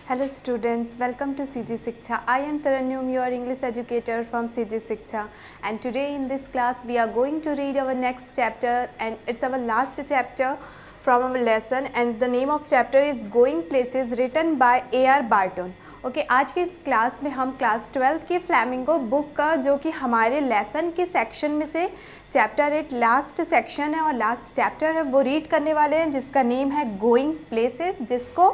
Hello students, welcome to CG Shiksha. I am Tarannum, your English educator from CG Shiksha, and today in this class we are going to read our next chapter, and it's our last chapter from our lesson, and the name of chapter is Going Places, written by A.R. Barton. Okay आज के इस class में हम class 12 के flamingo book का जो कि हमारे लेसन के सेक्शन में से चैप्टर 8 लास्ट सेक्शन है और लास्ट चैप्टर है वो रीड करने वाले हैं, जिसका नेम है गोइंग प्लेसेस, जिसको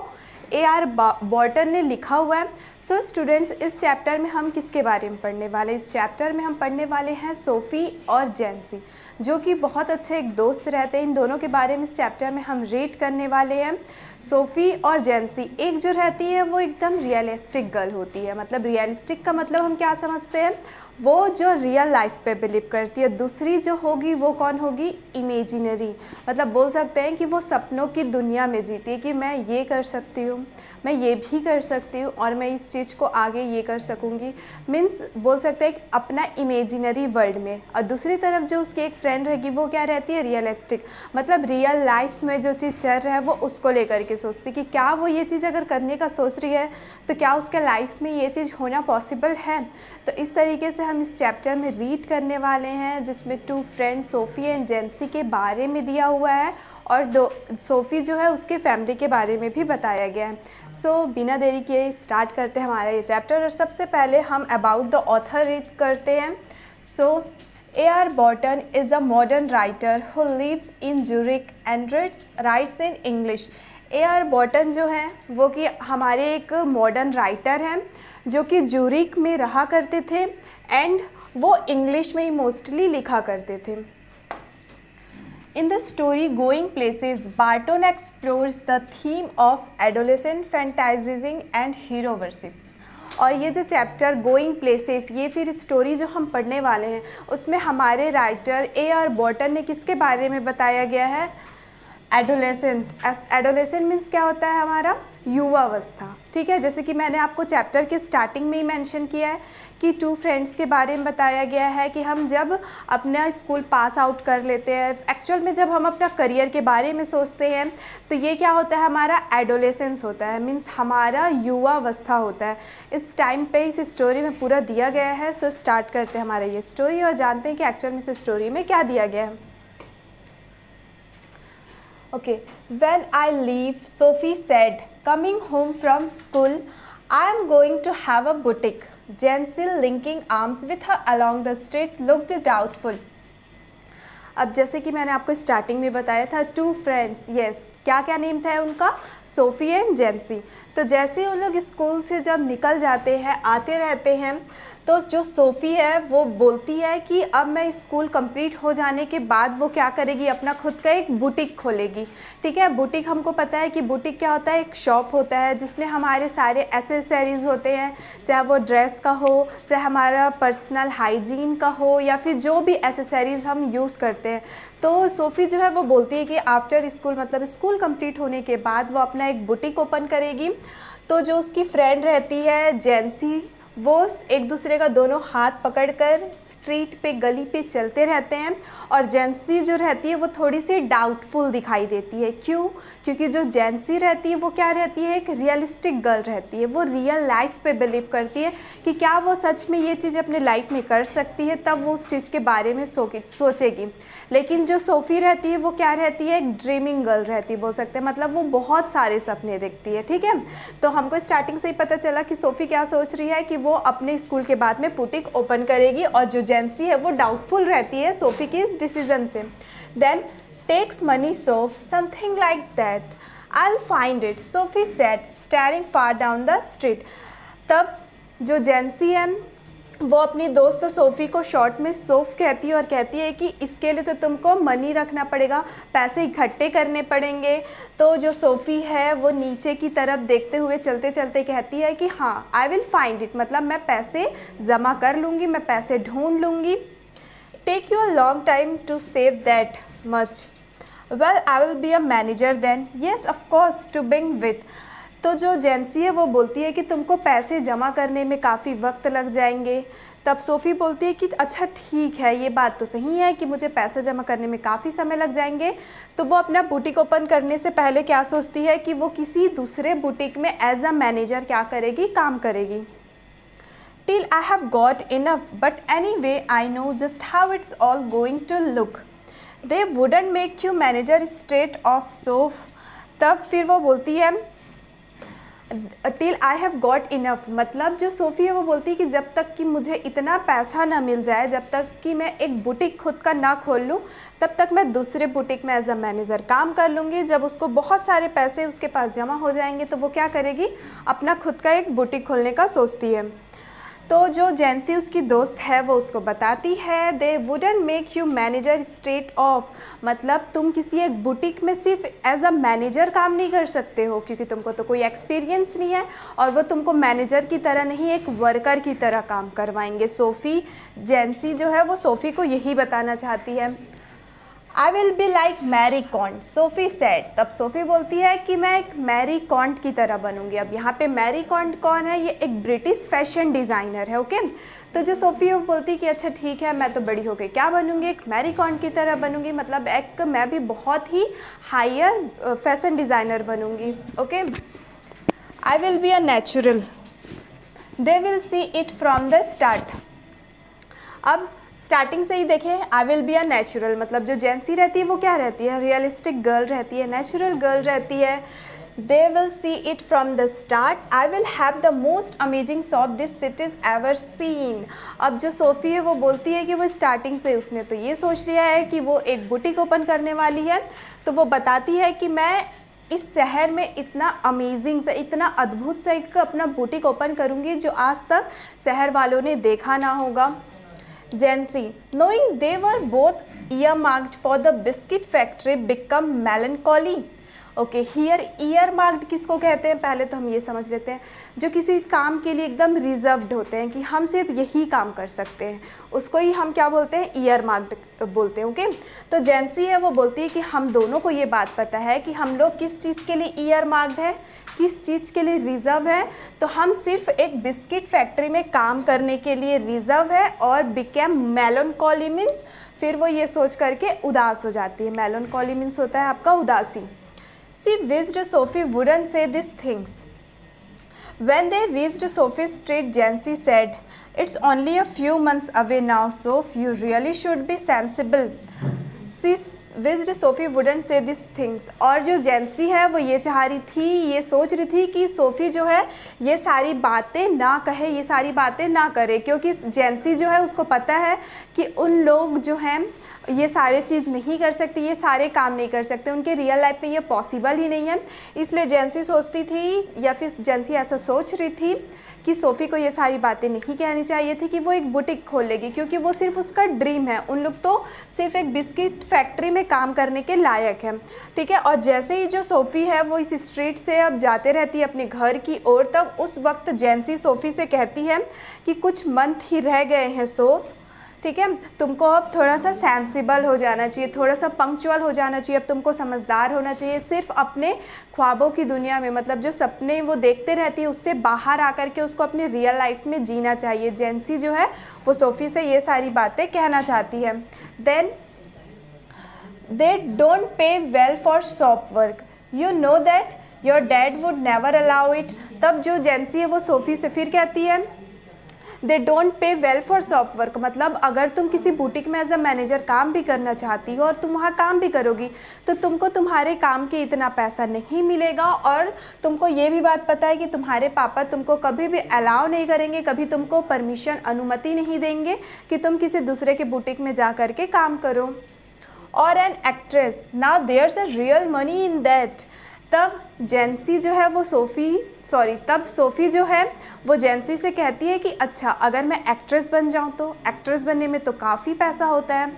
A.R. बॉर्टन ने लिखा हुआ है। सो स्टूडेंट्स, इस चैप्टर में हम किसके बारे में पढ़ने वाले हैं? इस चैप्टर में हम पढ़ने वाले हैं सोफ़ी और जैंसी, जो कि बहुत अच्छे एक दोस्त रहते हैं। इन दोनों के बारे में इस चैप्टर में हम रीड करने वाले हैं। सोफ़ी और जैंसी, एक जो रहती है वो एकदम रियलिस्टिक गर्ल होती है। मतलब रियलिस्टिक का मतलब हम क्या समझते हैं? वो जो रियल लाइफ पे बिलीव करती है। दूसरी जो होगी वो कौन होगी? इमेजिनरी, मतलब बोल सकते हैं कि वो सपनों की दुनिया में जीती है कि मैं ये कर सकती हूँ, मैं ये भी कर सकती हूँ और मैं इस चीज़ को आगे ये कर सकूँगी। मीन्स बोल सकते हैं कि अपना इमेजिनरी वर्ल्ड में। और दूसरी तरफ जो उसकी एक फ्रेंड रहेगी वो क्या रहती है? रियलिस्टिक, मतलब रियल लाइफ में जो चीज़ चल रहा है वो उसको लेकर के सोचती कि क्या वो ये चीज़ अगर करने का सोच रही है तो क्या उसके लाइफ में ये चीज़ होना पॉसिबल है। तो इस तरीके से हम इस चैप्टर में रीड करने वाले हैं, जिसमें टू फ्रेंड्स सोफ़ी एंड जैंसी के बारे में दिया हुआ है और सोफ़ी जो है उसके फैमिली के बारे में भी बताया गया है। सो बिना देरी किए स्टार्ट करते हैं हमारा ये चैप्टर। और सबसे पहले हम अबाउट द ऑथर रीड करते हैं। सो A.R. Barton is a modern writer who lives in Zurich and writes in English. A.R. Barton जो है वो कि हमारे एक मॉडर्न राइटर हैं जो कि ज्यूरिक में रहा करते थे एंड वो इंग्लिश में ही मोस्टली लिखा करते थे। In the story Going Places, Barton explores the theme of adolescent fantasizing and hero worship. और ये जो चैप्टर गोइंग प्लेसेस, ये फिर स्टोरी जो हम पढ़ने वाले हैं उसमें हमारे राइटर A.R. बॉर्टन ने किसके बारे में बताया गया है? एडोलेसेंट। एडोलेसेंट मीन्स क्या होता है? हमारा युवावस्था। ठीक है, जैसे कि मैंने आपको चैप्टर के स्टार्टिंग में ही मेंशन किया है कि टू फ्रेंड्स के बारे में बताया गया है कि हम जब अपना स्कूल पास आउट कर लेते हैं, एक्चुअल में जब हम अपना करियर के बारे में सोचते हैं तो ये क्या होता है? हमारा एडोलेसेंस होता है, मीन्स हमारा युवावस्था होता है। इस टाइम पे इस स्टोरी में पूरा दिया गया है। सो स्टार्ट करते हैं हमारा ये स्टोरी और जानते हैं कि एक्चुअल में इस स्टोरी में क्या दिया गया है। Okay, when I leave, Sophie said, coming home from school, I am going to have a boutique. Jensel, linking arms with her along the street, looked doubtful. अब जैसे कि मैंने आपको स्टार्टिंग में बताया था, टू फ्रेंड्स, यस, क्या क्या नेम था उनका? Sophie and Jancy. तो जैसे उन लोग स्कूल से जब निकल जाते हैं, आते रहते हैं, तो जो सोफ़ी है वो बोलती है कि अब मैं स्कूल कंप्लीट हो जाने के बाद वो क्या करेगी? अपना खुद का एक बुटीक खोलेगी। ठीक है, बुटीक हमको पता है कि बुटीक क्या होता है? एक शॉप होता है जिसमें हमारे सारे एसेसरीज़ होते हैं, चाहे वो ड्रेस का हो, चाहे हमारा पर्सनल हाइजीन का हो, या फिर जो भी एसेसरीज़ हम यूज़ करते हैं। तो सोफ़ी जो है वो बोलती है कि आफ्टर स्कूल, मतलब स्कूल कंप्लीट होने के बाद वो अपना एक बुटीक ओपन करेगी। तो जो उसकी फ्रेंड रहती है जैंसी, वो एक दूसरे का दोनों हाथ पकड़कर स्ट्रीट पे, गली पे चलते रहते हैं और जैंसी जो रहती है वो थोड़ी सी डाउटफुल दिखाई देती है। क्यों? क्योंकि जो जैंसी रहती है वो क्या रहती है? एक रियलिस्टिक गर्ल रहती है। वो रियल लाइफ पे बिलीव करती है कि क्या वो सच में ये चीज़ अपने लाइफ में कर सकती है, तब वो उस चीज़ के बारे में सोचेगी। लेकिन जो सोफ़ी रहती है वो क्या रहती है? एक ड्रीमिंग गर्ल रहती है, बोल सकते हैं, मतलब वो बहुत सारे सपने देखती है। ठीक है, तो हमको स्टार्टिंग से ही पता चला कि सोफ़ी क्या सोच रही है कि वो अपने स्कूल के बाद में बुटीक ओपन करेगी, और जो जैंसी है वो डाउटफुल रहती है सोफ़ी के इस डिसीजन से। Then takes money Sophie, something like that, I will find it, Sophie said, staring far down the street. तब जो जैंसी है वो अपनी दोस्त सोफ़ी को शॉर्ट में सोफ कहती है और कहती है कि इसके लिए तो तुमको मनी रखना पड़ेगा, पैसे इकट्ठे करने पड़ेंगे। तो जो सोफ़ी है वो नीचे की तरफ देखते हुए चलते चलते कहती है कि हाँ, आई विल फाइंड इट, मतलब मैं पैसे जमा कर लूँगी, मैं पैसे ढूंढ लूँगी। Take you a long time to save that much, well I will be a manager then, yes of course, to begin with. तो जो जैंसी है वो बोलती है कि तुमको पैसे जमा करने में काफ़ी वक्त लग जाएंगे, तब सोफ़ी बोलती है कि अच्छा ठीक है, ये बात तो सही है कि मुझे पैसे जमा करने में काफ़ी समय लग जाएंगे। तो वो अपना बुटीक ओपन करने से पहले क्या सोचती है कि वो किसी दूसरे बुटीक में एज अ मैनेजर क्या करेगी, काम करेगी। Till I have got enough but anyway I know just how it's all going to look, they wouldn't make you manager straight off Soph. तब फिर वो बोलती है till I have got enough, मतलब जो सोफ़ी है वो बोलती है कि जब तक कि मुझे इतना पैसा ना मिल जाए, जब तक कि मैं एक बुटीक खुद का ना खोल लूँ, तब तक मैं दूसरे बुटीक में एज अ मैनेजर काम कर लूँगी। जब उसको बहुत सारे पैसे उसके पास जमा हो जाएंगे तो वो क्या करेगी, अपना खुद का एक बुटीक खोलने का सोचती है। तो जो जैंसी उसकी दोस्त है वो उसको बताती है दे wouldn't make you manager straight of, मतलब तुम किसी एक बुटीक में सिर्फ एज अ मैनेजर काम नहीं कर सकते हो क्योंकि तुमको तो कोई एक्सपीरियंस नहीं है, और वो तुमको मैनेजर की तरह नहीं एक वर्कर की तरह काम करवाएंगे। सोफ़ी, जैंसी जो है वो सोफ़ी को यही बताना चाहती है। I will be like Mary Quant, Sophie said. तब सोफ़ी बोलती है कि मैं एक मैरी कॉन्ट की तरह बनूंगी। अब यहाँ पे मैरी कॉन्ट कौन है, ये एक ब्रिटिश फैशन डिज़ाइनर है। ओके, तो जो सोफ़ी वो बोलती है कि अच्छा ठीक है, मैं तो बड़ी हो गई, क्या बनूंगी, एक मैरी कॉन्ट की तरह बनूंगी, मतलब एक मैं भी बहुत ही हायर फैशन डिज़ाइनर बनूंगी। Okay, I will be a natural, they will see it from the start. अब स्टार्टिंग से ही देखें, I will be a natural, मतलब जो जैंसी रहती है वो क्या रहती है, रियलिस्टिक गर्ल रहती है, नेचुरल गर्ल रहती है। दे will see it from the start, I will have the most amazing shop this cities ever seen. अब जो सोफ़ी है वो बोलती है कि वो स्टार्टिंग से उसने तो ये सोच लिया है कि वो एक बुटीक ओपन करने वाली है, तो वो बताती है कि मैं इस शहर में इतना अमेजिंग से, इतना अद्भुत से एक अपना बुटीक ओपन करूँगी जो आज तक शहर वालों ने देखा ना होगा। Jancy, knowing they were both earmarked for the biscuit factory, become melancholy. Okay, here earmarked किसको कहते हैं, पहले तो हम ये समझ लेते हैं, जो किसी काम के लिए एकदम रिजर्व्ड होते हैं कि हम सिर्फ यही काम कर सकते हैं, उसको ही हम क्या बोलते हैं, ईयरमार्क्ड बोलते हैं। ओके, तो जैंसी है वो बोलती है कि हम दोनों को ये बात पता है कि हम लोग किस चीज़ के लिए ईयरमार्क्ड है, किस चीज़ के लिए रिज़र्व है। तो हम सिर्फ एक बिस्किट फैक्ट्री में काम करने के लिए रिज़र्व है। और बिकेम मेलनकॉली मीन्स, फिर वो ये सोच करके उदास हो जाती है। मेलनकॉली मीन्स होता है आपका उदासी। She wished Sophie wouldn't say these things. When they reached Sophie Street, Jancy said, "It's only a few months away now, Soph. You really should be sensible." She wished Sophie wouldn't say these things. और जो जैंसी है वो ये चाह रही थी, ये सोच रही थी कि सोफ़ी जो है ये सारी बातें ना कहे, ये सारी बातें ना करे, क्योंकि जैंसी जो है उसको पता है कि उन लोग जो हैं ये सारे चीज़ नहीं कर सकते, ये सारे काम नहीं कर सकते, उनके रियल लाइफ में ये पॉसिबल ही नहीं है। इसलिए जैंसी सोचती थी, या फिर जैंसी ऐसा सोच रही थी कि सोफ़ी को ये सारी बातें नहीं कहनी चाहिए थी कि वो एक बुटीक खोल लेगी, क्योंकि वो सिर्फ उसका ड्रीम है। उन लोग तो सिर्फ एक बिस्किट फैक्ट्री में काम करने के लायक है। ठीक है, और जैसे ही जो सोफ़ी है वो इस स्ट्रीट से अब जाते रहती है अपने घर की ओर, तब उस वक्त जैंसी सोफ़ी से कहती है कि कुछ मंथ ही रह गए हैं सोफ़, ठीक है, तुमको अब थोड़ा सा सेंसिबल हो जाना चाहिए, थोड़ा सा पंक्चुअल हो जाना चाहिए, अब तुमको समझदार होना चाहिए। सिर्फ अपने ख्वाबों की दुनिया में, मतलब जो सपने वो देखते रहती है उससे बाहर आकर के उसको अपने रियल लाइफ में जीना चाहिए। जैंसी जो है वो सोफ़ी से ये सारी बातें कहना चाहती है। Then they don't pay well for shop work, you know that your dad would never allow it. तब जो जैंसी है वो सोफ़ी से फिर कहती है दे don't pay well for shop work, मतलब अगर तुम किसी बुटीक में एज अ मैनेजर काम भी करना चाहती हो और तुम वहाँ काम भी करोगी तो तुमको तुम्हारे काम के इतना पैसा नहीं मिलेगा, और तुमको ये भी बात पता है कि तुम्हारे पापा तुमको कभी भी अलाउ नहीं करेंगे, कभी तुमको परमिशन, अनुमति नहीं देंगे कि तुम किसी दूसरे के बुटीक में जा कर के काम करो। और an actress, now there's a real money in that. तब जैंसी जो है वो तब सोफ़ी जो है वो जैंसी से कहती है कि अच्छा अगर मैं एक्ट्रेस बन जाऊँ तो एक्ट्रेस बनने में तो काफ़ी पैसा होता है।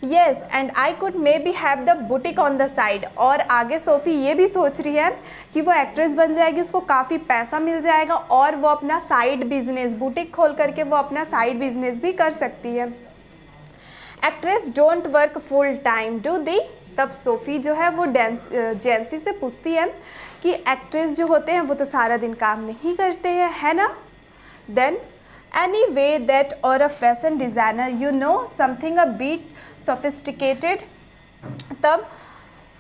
Yes, and I could may be have the boutique on the side. और आगे सोफ़ी ये भी सोच रही है कि वो एक्ट्रेस बन जाएगी, उसको काफ़ी पैसा मिल जाएगा और वो अपना साइड बिजनेस, बुटीक खोल करके वो अपना साइड बिजनेस भी कर सकती है। Actress don't work full time do the. तब सोफ़ी जो है वो जैंसी से पूछती है कि एक्ट्रेस जो होते हैं वो तो सारा दिन काम नहीं करते हैं, है ना। Then any way that or a fashion designer you know something a bit sophisticated। तब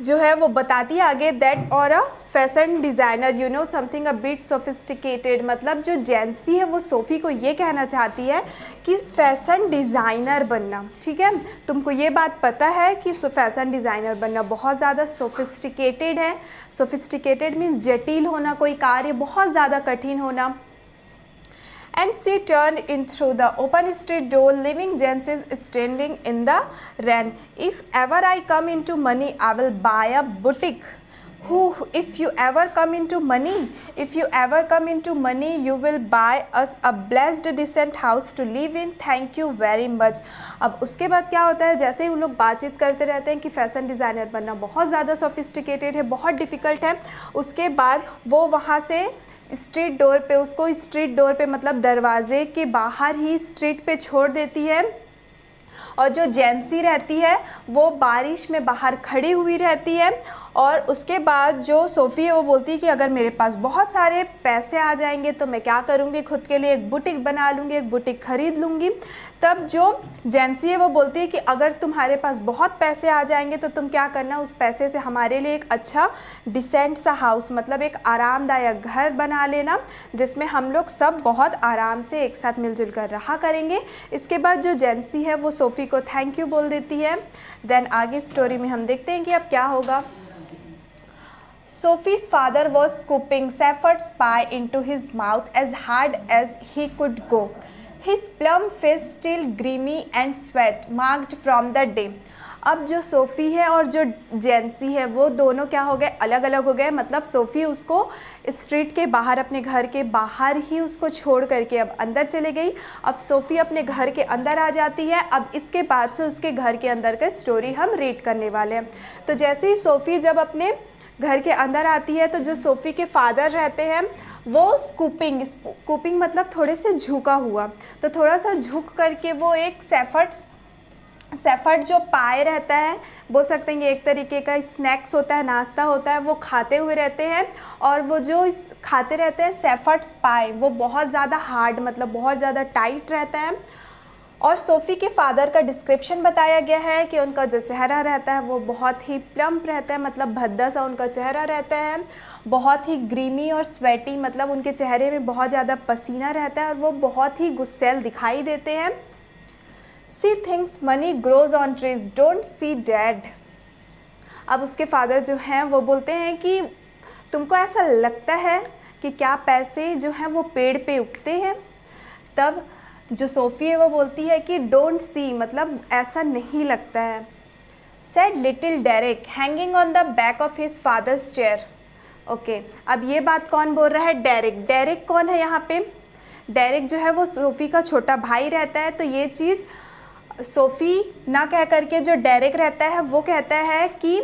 जो है वो बताती है आगे दैट और a fashion designer you know something a bit sophisticated, मतलब जो जेंसी है वो सोफ़ी को ये कहना चाहती है कि फैशन डिज़ाइनर बनना, ठीक है, तुमको ये बात पता है कि फैशन डिज़ाइनर बनना बहुत ज़्यादा सोफिस्टिकेटेड है। सोफिस्टिकेटेड मीन्स जटिल होना, कोई कार्य बहुत ज़्यादा कठिन होना। And she turned in through the open street door, leaving Jancis standing in the rain. If ever I come into money, I will buy a boutique. If you ever come into money, you will buy us a blessed decent house to live in. Thank you very much. अब उसके बाद क्या होता है, जैसे ही उन लोग बातचीत करते रहते हैं कि फैशन डिज़ाइनर बनना बहुत ज़्यादा सोफिस्टिकेटेड है, बहुत डिफ़िकल्ट है, उसके बाद वो वहाँ से स्ट्रीट डोर पे मतलब दरवाजे के बाहर ही स्ट्रीट पे छोड़ देती है। और जो जेंसी रहती है वो बारिश में बाहर खड़ी हुई रहती है। और उसके बाद जो सोफ़ी है वो बोलती है कि अगर मेरे पास बहुत सारे पैसे आ जाएंगे तो मैं क्या करूँगी, खुद के लिए एक बुटीक बना लूँगी, एक बुटीक ख़रीद लूँगी। तब जो जेंसी है वो बोलती है कि अगर तुम्हारे पास बहुत पैसे आ जाएंगे तो तुम क्या करना, उस पैसे से हमारे लिए एक अच्छा डिसेंट सा हाउस मतलब एक आरामदायक घर बना लेना, जिसमें हम लोग सब बहुत आराम से एक साथ मिलजुल कर रहा करेंगे। इसके बाद जो जेंसी है वो सोफ़ी को थैंक यू बोल देती है। देन आगे स्टोरी में हम देखते हैं कि अब क्या होगा। Sophie's father was scooping shepherd's pie into his mouth as hard as he could go. His plump face still grimy and sweat marked from the day. अब जो सोफ़ी है और जो जेंसी है वो दोनों क्या हो गए, अलग अलग हो गए। मतलब सोफ़ी उसको स्ट्रीट के बाहर अपने घर के बाहर ही उसको छोड़ करके अब अंदर चले गई। अब सोफ़ी अपने घर के अंदर आ जाती है। अब इसके बाद से उसके घर के अंदर का स्टोरी हम रीड करने वाले हैं। तो जैसे ही सोफ़ी जब अपने घर के अंदर आती है तो जो सोफ़ी के फादर रहते हैं वो स्कूपिंग मतलब थोड़े से झुका हुआ, तो थोड़ा सा झुक करके वो एक सेफर्ड जो पाए रहता है, बोल सकते हैं कि एक तरीके का स्नैक्स होता है, नाश्ता होता है, वो खाते हुए रहते हैं। और वो जो खाते रहते हैं सेफर्ड्स पाए वो बहुत ज़्यादा हार्ड मतलब बहुत ज़्यादा टाइट रहता है। और सोफ़ी के फादर का डिस्क्रिप्शन बताया गया है कि उनका जो चेहरा रहता है वो बहुत ही प्लम्प रहता है, मतलब भद्दा सा उनका चेहरा रहता है, बहुत ही ग्रीमी और स्वेटी मतलब उनके चेहरे में बहुत ज़्यादा पसीना रहता है और वो बहुत ही गुस्सैल दिखाई देते हैं। She thinks money grows on trees don't see dad. अब उसके फादर जो हैं वो बोलते हैं कि तुमको ऐसा लगता है कि क्या पैसे जो हैं वो पेड़ पे उगते हैं। तब जो सोफ़ी है वो बोलती है कि डोंट सी मतलब ऐसा नहीं लगता है। Said little Derek hanging on the back of his father's chair. Okay, अब ये बात कौन बोल रहा है, डेरिक। डेरिक कौन है यहाँ पे, डेरिक जो है वो सोफ़ी का छोटा भाई रहता है। तो ये चीज़ सोफ़ी ना कह करके जो डेरिक रहता है वो कहता है कि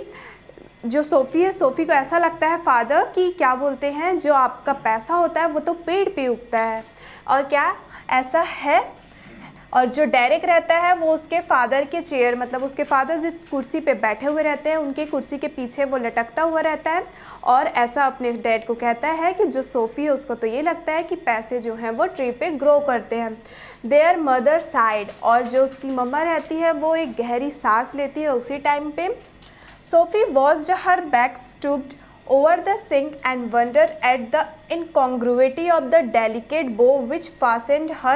जो सोफ़ी है, सोफ़ी को ऐसा लगता है फादर कि क्या बोलते हैं जो आपका पैसा होता है वो तो पेड़ पे उगता है, और क्या ऐसा है। और जो डेरिक रहता है वो उसके फादर के चेयर मतलब उसके फादर जिस कुर्सी पे बैठे हुए रहते हैं उनके कुर्सी के पीछे वो लटकता हुआ रहता है और ऐसा अपने डैड को कहता है कि जो सोफ़ी है उसको तो ये लगता है कि पैसे जो हैं वो ट्री पे ग्रो करते हैं। देयर मदर साइड, और जो उसकी मम्मा रहती है वो एक गहरी सांस लेती है उसी टाइम पे। Sophie washed her back stooped over the sink and wondered at the incongruity of the delicate bow which fastened her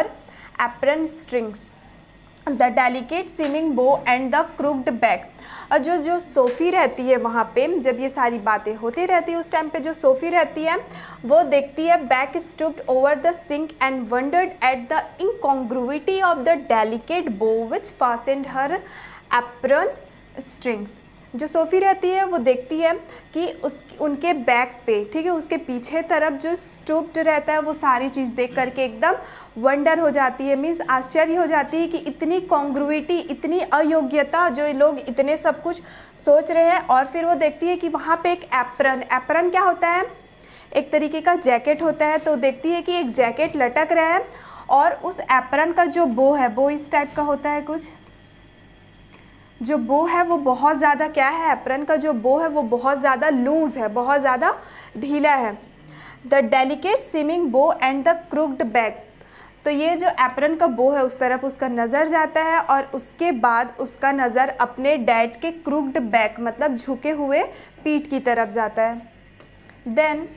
apron strings, the delicate seeming bow and the crooked back। और जो SoFi रहती है वहाँ पे जब ये सारी बातें होती रहती है उस टाइम पे जो सोफ़ी रहती है वो देखती है back stooped over the sink and wondered at the incongruity of the delicate bow which fastened her apron strings। जो सोफ़ी रहती है वो देखती है कि उनके बैक पे, ठीक है, उसके पीछे तरफ जो स्टूप्ड रहता है वो सारी चीज़ देख करके एकदम वंडर हो जाती है, मीन्स आश्चर्य हो जाती है कि इतनी कॉन्ग्रुइटी, इतनी अयोग्यता, जो लोग इतने सब कुछ सोच रहे हैं। और फिर वो देखती है कि वहाँ पे एक एप्रन क्या होता है, एक तरीके का जैकेट होता है। तो देखती है कि एक जैकेट लटक रहा है और उस एप्रन का जो बो है, बो इस टाइप का होता है कुछ, जो बो है वो बहुत ज़्यादा क्या है, एप्रन का जो बो है वो बहुत ज़्यादा लूज़ है, बहुत ज़्यादा ढीला है। The delicate seeming bow and the crooked back, तो ये जो एप्रन का बो है उस तरफ उसका नज़र जाता है और उसके बाद उसका नज़र अपने डैड के क्रूक्ड बैक मतलब झुके हुए पीठ की तरफ जाता है। Then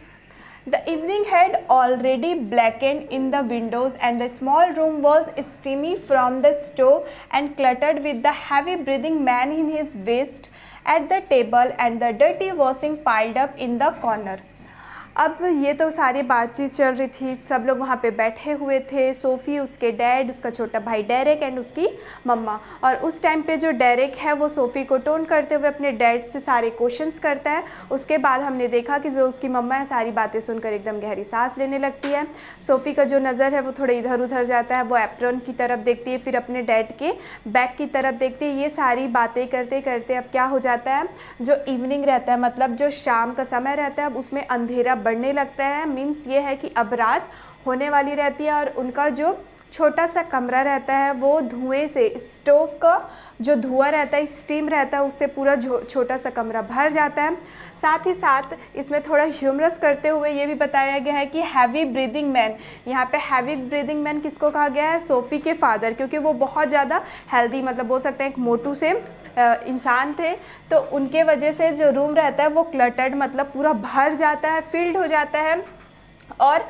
the evening had already blackened in the windows and the small room was steamy from the stove and cluttered with the heavy breathing man in his waist at the table and the dirty washing piled up in the corner। अब ये तो सारी बातचीत चल रही थी, सब लोग वहाँ पे बैठे हुए थे, सोफ़ी, उसके डैड, उसका छोटा भाई डेरेक एंड उसकी मम्मा। और उस टाइम पे जो डेरेक है वो सोफ़ी को टोन करते हुए अपने डैड से सारे क्वेश्चंस करता है। उसके बाद हमने देखा कि जो उसकी मम्मा है सारी बातें सुनकर एकदम गहरी सांस लेने लगती है। सोफ़ी का जो नज़र है वो थोड़ा इधर उधर जाता है, वो एप्रन की तरफ देखती है, फिर अपने डैड के बैक की तरफ देखती है। ये सारी बातें करते करते अब क्या हो जाता है, जो इवनिंग रहता है मतलब जो शाम का समय रहता है अब उसमें अंधेरा बढ़ने लगता है। मीन्स ये है कि अब रात होने वाली रहती है और उनका जो छोटा सा कमरा रहता है वो धुएं से, स्टोव का जो धुआं रहता है, स्टीम रहता है, उससे पूरा छोटा सा कमरा भर जाता है। साथ ही साथ इसमें थोड़ा ह्यूमरस करते हुए ये भी बताया गया है कि हैवी ब्रीदिंग मैन, यहाँ पे हैवी ब्रीदिंग मैन किसको कहा गया है, सोफ़ी के फादर, क्योंकि वो बहुत ज़्यादा हेल्दी मतलब बोल सकते हैं एक मोटू से इंसान थे, तो उनके वजह से जो रूम रहता है वो क्लटर्ड मतलब पूरा भर जाता है, फिल्ड हो जाता है। और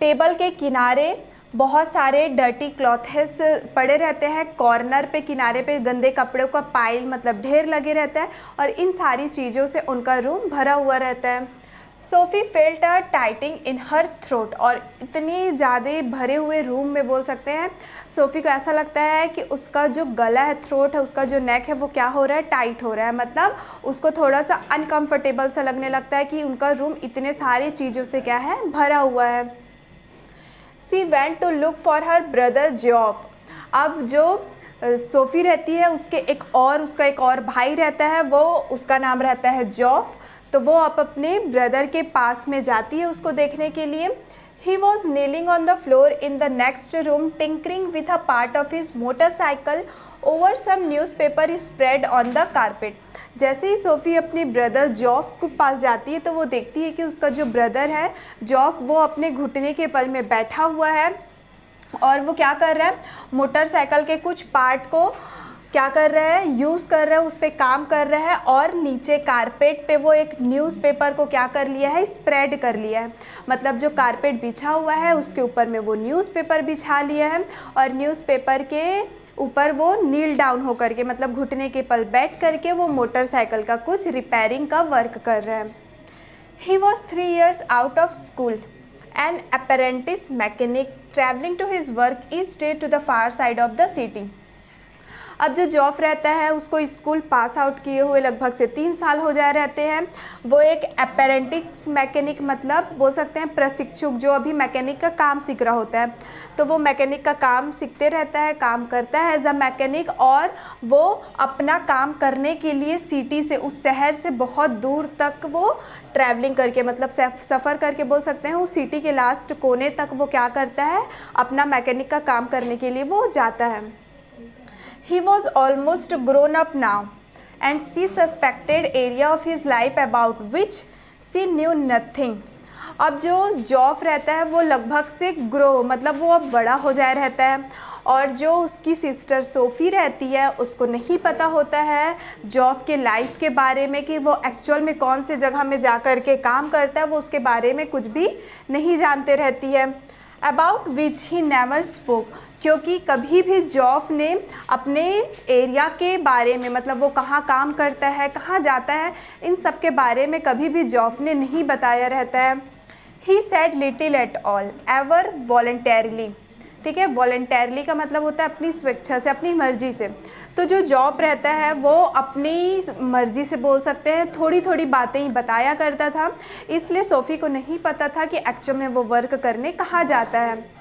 टेबल के किनारे बहुत सारे डर्टी क्लॉथेस पड़े रहते हैं, कॉर्नर पे किनारे पे गंदे कपड़ों का पाइल मतलब ढेर लगे रहता है और इन सारी चीज़ों से उनका रूम भरा हुआ रहता है। SoFi felt a टाइटिंग in her throat, और इतनी ज़्यादा भरे हुए रूम में बोल सकते हैं सोफ़ी को ऐसा लगता है कि उसका जो गला है, थ्रोट है, उसका जो नेक है वो क्या हो रहा है, टाइट हो रहा है, मतलब उसको थोड़ा सा अनकंफर्टेबल सा लगने लगता है कि उनका रूम इतने सारी चीज़ों से क्या है, भरा हुआ है। She went to look for her brother Geoff. अब जो सोफ़ी रहती है उसका एक और भाई रहता है, वो उसका नाम रहता है जॉफ, तो वो अब अपने ब्रदर के पास में जाती है उसको देखने के लिए। He was kneeling on the floor in the next room tinkering with a part of his motorcycle over some newspaper spread on the carpet। जैसे ही सोफ़ी अपने ब्रदर जॉफ के पास जाती है तो वो देखती है कि उसका जो ब्रदर है जॉफ वो अपने घुटने के बल में बैठा हुआ है और वो क्या कर रहा है, मोटरसाइकिल के कुछ पार्ट को क्या कर रहा है, यूज़ कर रहा है, उस पर काम कर रहा है और नीचे कारपेट पे वो एक न्यूज़पेपर को क्या कर लिया है, स्प्रेड कर लिया है। मतलब जो कारपेट बिछा हुआ है उसके ऊपर में वो न्यूज़पेपर बिछा लिया है और न्यूज़पेपर के ऊपर वो नील डाउन होकर के मतलब घुटने के पल बैठ करके वो मोटरसाइकिल का कुछ रिपेयरिंग का वर्क कर रहा है। He was 3 years out of school, an apprentice mechanic travelling to his work each day to the far side of the city. अब जो जॉफ रहता है उसको स्कूल पास आउट किए हुए लगभग से 3 साल हो जाए रहते हैं। वो एक अप्रेंटिस मैकेनिक मतलब बोल सकते हैं प्रशिक्षुक, जो अभी मैकेनिक का काम सीख रहा होता है, तो वो मैकेनिक का काम सीखते रहता है, काम करता है एज अ मैकेनिक, और वो अपना काम करने के लिए सिटी से, उस शहर से बहुत दूर तक वो ट्रैवलिंग करके मतलब सफ़र करके बोल सकते हैं उस सिटी के लास्ट कोने तक वो क्या करता है, अपना मैकेनिक का काम करने के लिए वो जाता है। He was almost grown up now, and she suspected area of his life about which she knew nothing। अब जो जॉफ रहता है वो लगभग से ग्रो मतलब वो अब बड़ा हो जाए रहता है और जो उसकी सिस्टर सोफ़ी रहती है उसको नहीं पता होता है जॉफ के लाइफ के बारे में कि वो एक्चुअल में कौन से जगह में जा कर के काम करता है, वो उसके बारे में कुछ भी नहीं जानते रहती है। About which he never spoke, क्योंकि कभी भी जॉफ ने अपने एरिया के बारे में मतलब वो कहाँ काम करता है, कहाँ जाता है, इन सब के बारे में कभी भी जॉफ ने नहीं बताया रहता है। He said little at all ever voluntarily, ठीक है, वॉलंटरली का मतलब होता है अपनी स्वेच्छा से, अपनी मर्जी से। तो जो जॉब रहता है वो अपनी मर्जी से बोल सकते हैं थोड़ी थोड़ी बातें ही बताया करता था, इसलिए सोफ़ी को नहीं पता था कि एक्चुअल में वो वर्क करने कहाँ जाता है।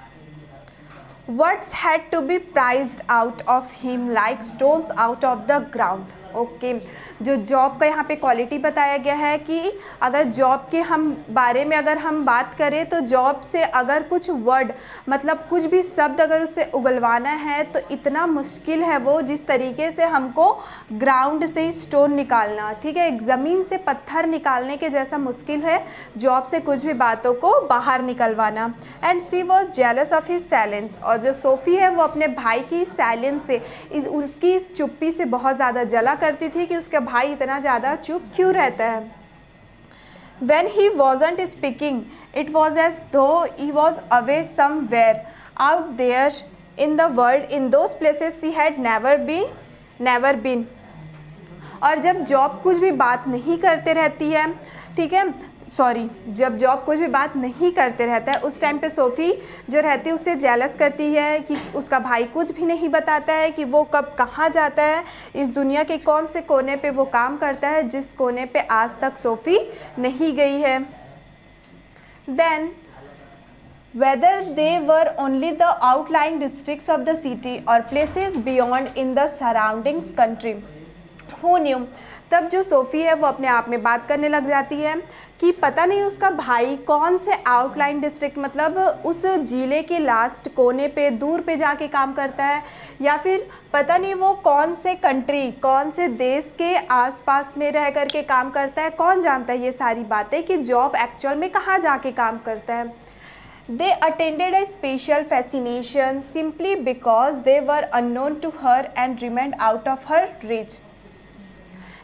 Words had to be prized out of him like stones out of the ground। Okay जो जॉब का यहाँ पे क्वालिटी बताया गया है कि अगर जॉब के हम बारे में अगर हम बात करें तो जॉब से अगर कुछ वर्ड मतलब कुछ भी शब्द अगर उसे उगलवाना है तो इतना मुश्किल है वो, जिस तरीके से हमको ग्राउंड से स्टोन निकालना, ठीक है, ज़मीन से पत्थर निकालने के जैसा मुश्किल है जॉब से कुछ भी बातों को बाहर निकलवाना। And she was jealous of his silence, और जो सोफ़ी है वो अपने भाई की साइलेंस से, उसकी इस चुप्पी से बहुत ज़्यादा जला करती थी कि उसका भाई इतना ज़्यादा चुप क्यों रहता है। When he wasn't speaking, it was as though he was away somewhere out there in the world, in those places she had never been. और जब जॉब कुछ भी बात नहीं करते रहती है, ठीक है, जब जॉब कुछ भी बात नहीं करते रहता है उस टाइम पे सोफ़ी जो रहती है उससे जेलस करती है कि उसका भाई कुछ भी नहीं बताता है कि वो कब कहाँ जाता है, इस दुनिया के कौन से कोने पे वो काम करता है जिस कोने पे आज तक सोफ़ी नहीं गई है। Then whether they were only the outlying districts of the city or places beyond in the surroundings country, who knew। तब जो सोफ़ी है वो अपने आप में बात करने लग जाती है कि पता नहीं उसका भाई कौन से आउटलाइन डिस्ट्रिक्ट मतलब उस ज़िले के लास्ट कोने पे दूर पे जाके काम करता है, या फिर पता नहीं वो कौन से कंट्री कौन से देश के आसपास में रह कर के काम करता है, कौन जानता है ये सारी बातें कि जॉब एक्चुअल में कहाँ जाके काम करता है। They attended a special fascination simply because they were unknown to her and remained out of her reach।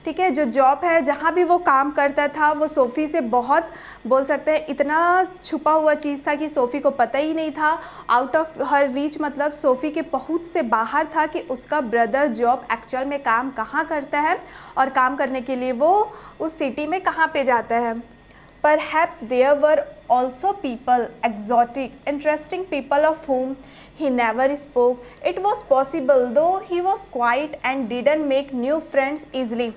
ठीक है, जो जॉब है जहाँ भी वो काम करता था वो सोफ़ी से बहुत बोल सकते हैं इतना छुपा हुआ चीज़ था कि सोफ़ी को पता ही नहीं था। आउट ऑफ हर रीच मतलब सोफ़ी के पहुँच से बाहर था कि उसका ब्रदर जॉब एक्चुअल में काम कहाँ करता है और काम करने के लिए वो उस सिटी में कहाँ पे जाता है। Perhaps there were also people, exotic, interesting people of whom he never spoke. It was possible, though he was quiet and didn't make new friends easily।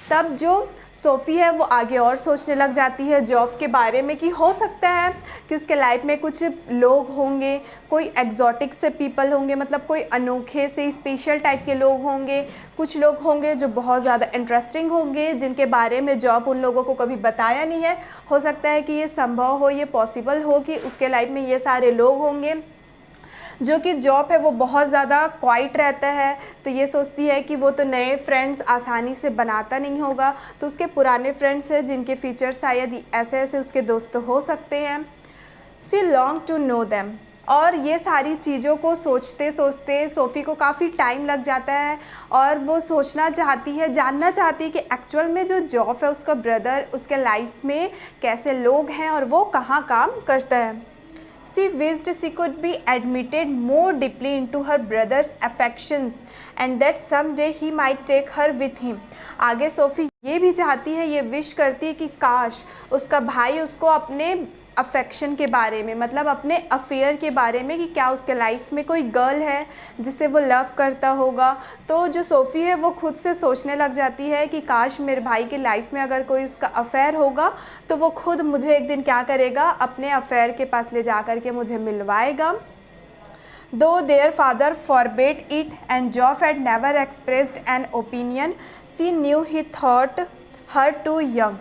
तब जो सोफ़ी है वो आगे और सोचने लग जाती है जॉब के बारे में कि हो सकता है कि उसके लाइफ में कुछ लोग होंगे, कोई एग्जॉटिक से पीपल होंगे, मतलब कोई अनोखे से स्पेशल टाइप के लोग होंगे, कुछ लोग होंगे जो बहुत ज़्यादा इंटरेस्टिंग होंगे जिनके बारे में जॉब उन लोगों को कभी बताया नहीं है। हो सकता है कि ये संभव हो, ये पॉसिबल हो कि उसके लाइफ में ये सारे लोग होंगे। जो कि जॉब है वो बहुत ज़्यादा क्वाइट रहता है, तो ये सोचती है कि वो तो नए फ्रेंड्स आसानी से बनाता नहीं होगा, तो उसके पुराने फ्रेंड्स हैं जिनके फीचर्स शायद ऐसे ऐसे उसके दोस्त हो सकते हैं। सी लॉन्ग टू नो दैम, और ये सारी चीज़ों को सोचते सोचते सोफ़ी को काफ़ी टाइम लग जाता है और वो सोचना चाहती है, जानना चाहती है कि एक्चुअल में जो जॉब है उसका ब्रदर उसके लाइफ में कैसे लोग हैं और वो कहाँ काम करता है। She wished she could be admitted more deeply into her brother's affections and that someday he might take her with him। आगे सोफ़ी ये भी चाहती है, ये विश करती है कि काश उसका भाई उसको अपने अफेक्शन के बारे में मतलब अपने अफेयर के बारे में कि क्या उसके लाइफ में कोई गर्ल है जिसे वो लव करता होगा। तो जो सोफ़ी है वो खुद से सोचने लग जाती है कि काश मेरे भाई की लाइफ में अगर कोई उसका अफेयर होगा तो वो खुद मुझे एक दिन क्या करेगा, अपने अफेयर के पास ले जा कर के मुझे मिलवाएगा। Though their father forbade it and Job had never expressed an opinion, she knew he thought her too young।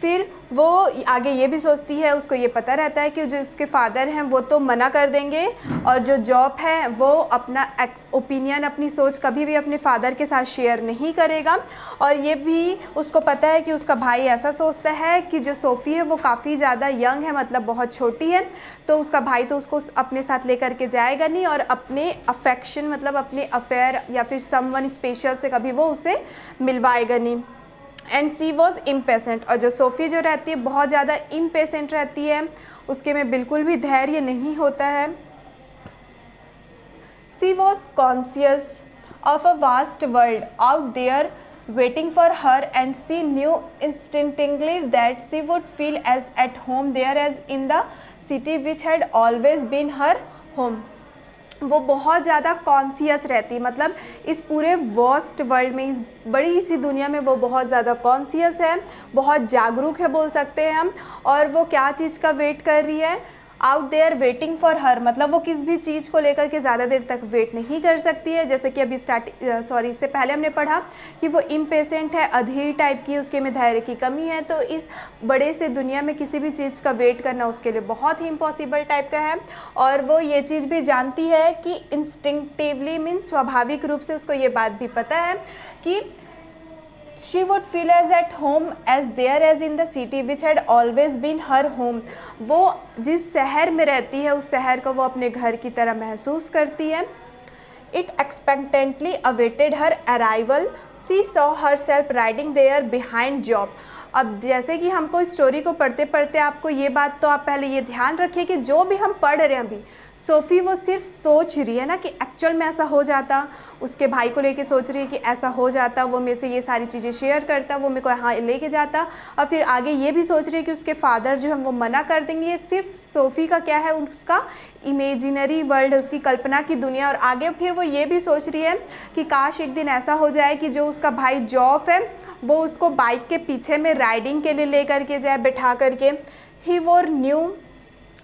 फिर वो आगे ये भी सोचती है, उसको ये पता रहता है कि जो उसके फादर हैं वो तो मना कर देंगे और जो जॉब है वो अपना ओपिनियन अपनी सोच कभी भी अपने फादर के साथ शेयर नहीं करेगा। और ये भी उसको पता है कि उसका भाई ऐसा सोचता है कि जो सोफ़ी है वो काफ़ी ज़्यादा यंग है, मतलब बहुत छोटी है, तो उसका भाई तो उसको अपने साथ लेकर के जाएगा नहीं और अपने अफेक्शन मतलब अपने अफेयर या फिर समवन स्पेशल से कभी वो उसे मिलवाएगा नहीं। एंड सी वॉज इम्पेशेंट, और जो सोफ़ी जो रहती है बहुत ज़्यादा इम्पेशेंट रहती है, उसके में बिल्कुल भी धैर्य नहीं होता है। She was conscious of a vast world out there waiting for her and she knew instinctively that she would feel as at home there as in the city which had always been her home। वो बहुत ज़्यादा conscious रहती, मतलब इस पूरे vast world में, इस बड़ी सी दुनिया में वो बहुत ज़्यादा कॉन्शियस है, बहुत जागरूक है बोल सकते हैं हम। और वो क्या चीज़ का वेट कर रही है, out there waiting for her, मतलब वो किस भी चीज़ को लेकर के ज़्यादा देर तक वेट नहीं कर सकती है। जैसे कि अभी इससे पहले हमने पढ़ा कि वो इम्पेशेंट है, अधीर टाइप की, उसके में धैर्य की कमी है। तो इस बड़े से दुनिया में किसी भी चीज़ का वेट करना उसके लिए बहुत ही इम्पॉसिबल टाइप का है। और वो ये चीज़ भी जानती है कि इंस्टिंक्टिवली मीन्स स्वाभाविक रूप से उसको ये बात भी पता है कि she would feel as at home as there as in the city which had always been her home। वो जिस शहर में रहती है उस शहर को वो अपने घर की तरह महसूस करती है। It expectantly awaited her arrival, she saw herself riding there behind Job। अब जैसे कि हमको इस स्टोरी को पढ़ते पढ़ते आपको ये बात तो आप पहले ये ध्यान रखिए कि जो भी हम पढ़ रहे हैं अभी, सोफ़ी वो सिर्फ सोच रही है ना कि एक्चुअल में ऐसा हो जाता, उसके भाई को लेके सोच रही है कि ऐसा हो जाता, वो मेरे से ये सारी चीज़ें शेयर करता, वो मेरे को यहाँ लेके जाता, और फिर आगे ये भी सोच रही है कि उसके फादर जो है वो मना कर देंगे। ये सिर्फ सोफ़ी का क्या है, उसका इमेजिनरी वर्ल्ड है, उसकी कल्पना की दुनिया। और आगे फिर वो ये भी सोच रही है कि काश एक दिन ऐसा हो जाए कि जो उसका भाई जॉब है वो उसको बाइक के पीछे में राइडिंग के लिए ले करके जाए, बैठा करके। ही वोर new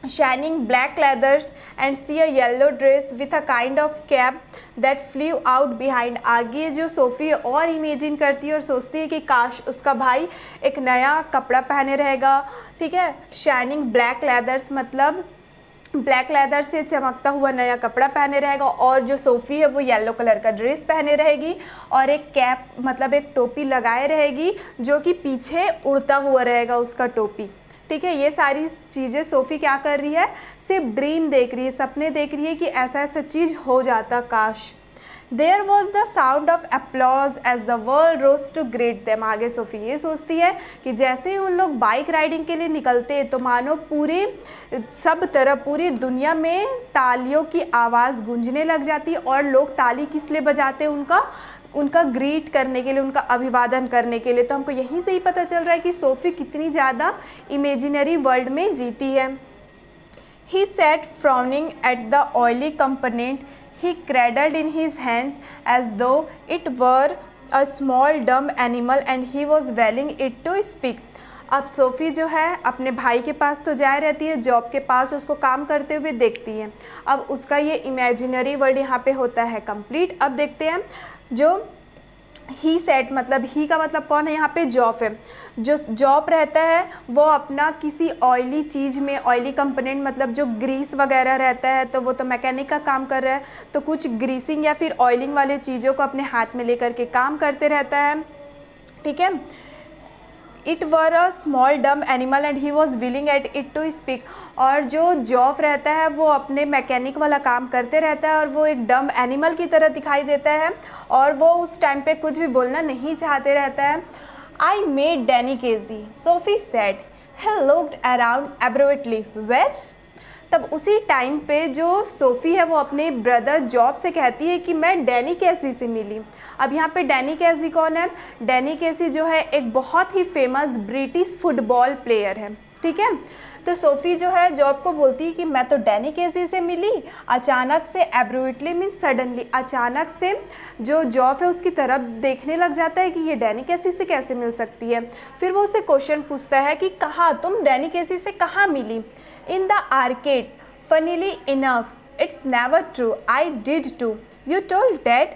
shining black leathers and see a yellow dress with a kind of cap that flew out behind। आगे जो सोफ़ी और इमेजिन करती है और सोचती है कि काश उसका भाई एक नया कपड़ा पहने रहेगा, ठीक है। शाइनिंग ब्लैक लेदर्स मतलब ब्लैक लेदर से चमकता हुआ नया कपड़ा पहने रहेगा, और जो सोफ़ी है वो येलो कलर का ड्रेस पहने रहेगी और एक कैप मतलब एक टोपी लगाए रहेगी जो कि पीछे उड़ता हुआ रहेगा उसका टोपी, ठीक है। ये सारी चीज़ें सोफ़ी क्या कर रही है, सिर्फ ड्रीम देख रही है, सपने देख रही है कि ऐसा ऐसा चीज़ हो जाता काश। There was the sound of applause as the world rose to greet them. आगे सोफ़ी ये सोचती है कि जैसे ही उन लोग बाइक राइडिंग के लिए निकलते हैं तो मानो पूरे सब तरफ पूरी दुनिया में तालियों की आवाज़ गूंजने लग जाती है। और लोग ताली किस लिए बजाते हैं, उनका ग्रीट करने के लिए, उनका अभिवादन करने के लिए। तो हमको यहीं से ही पता चल रहा है कि सोफ़ी कितनी ज़्यादा इमेजिनरी वर्ल्ड में जीती है। He sat frowning at the oily component he cradled in his hands as though it were a small dumb animal and he was willing it to speak। अब सोफ़ी जो है अपने भाई के पास तो जाए रहती है, जॉब के पास उसको काम करते हुए देखती है। अब उसका ये इमेजिनरी वर्ल्ड यहाँ पे होता है कंप्लीट। अब देखते हैं जो ही सेट मतलब ही का मतलब कौन है यहाँ पे, जॉब है। जो जॉब रहता है वो अपना किसी ऑयली चीज़ में, ऑयली कंपोनेंट मतलब जो ग्रीस वगैरह रहता है, तो वो तो मैकेनिक का काम कर रहा है, तो कुछ ग्रीसिंग या फिर ऑयलिंग वाले चीज़ों को अपने हाथ में लेकर के काम करते रहता है, ठीक है। It were a small dumb animal and he was willing at it to speak. और जो जॉब रहता है वो अपने मैकेनिक वाला काम करते रहता है और वो एक डम एनिमल की तरह दिखाई देता है और वो उस टाइम पे कुछ भी बोलना नहीं चाहते रहता है। I made Danny Casey, Sophie said. He looked around abruptly, where. तब उसी टाइम पे जो सोफ़ी है वो अपने ब्रदर जॉब से कहती है कि मैं डैनी कैसी से मिली। अब यहाँ पे डैनी कैसी कौन है, डैनी कैसी जो है एक बहुत ही फेमस ब्रिटिश फुटबॉल प्लेयर है, ठीक है। तो सोफ़ी जो है जॉब को बोलती है कि मैं तो डैनी कैसी से मिली। अचानक से, एब्रोवेटली मीन्स सडनली, अचानक से जो जॉब है उसकी तरफ देखने लग जाता है कि ये डैनी कैसी से कैसे मिल सकती है। फिर वो उससे क्वेश्चन पूछता है कि कहाँ, तुम डैनी कैसी से कहाँ मिली। In the arcade, funnily enough, it's never true, I did too, you told Dad।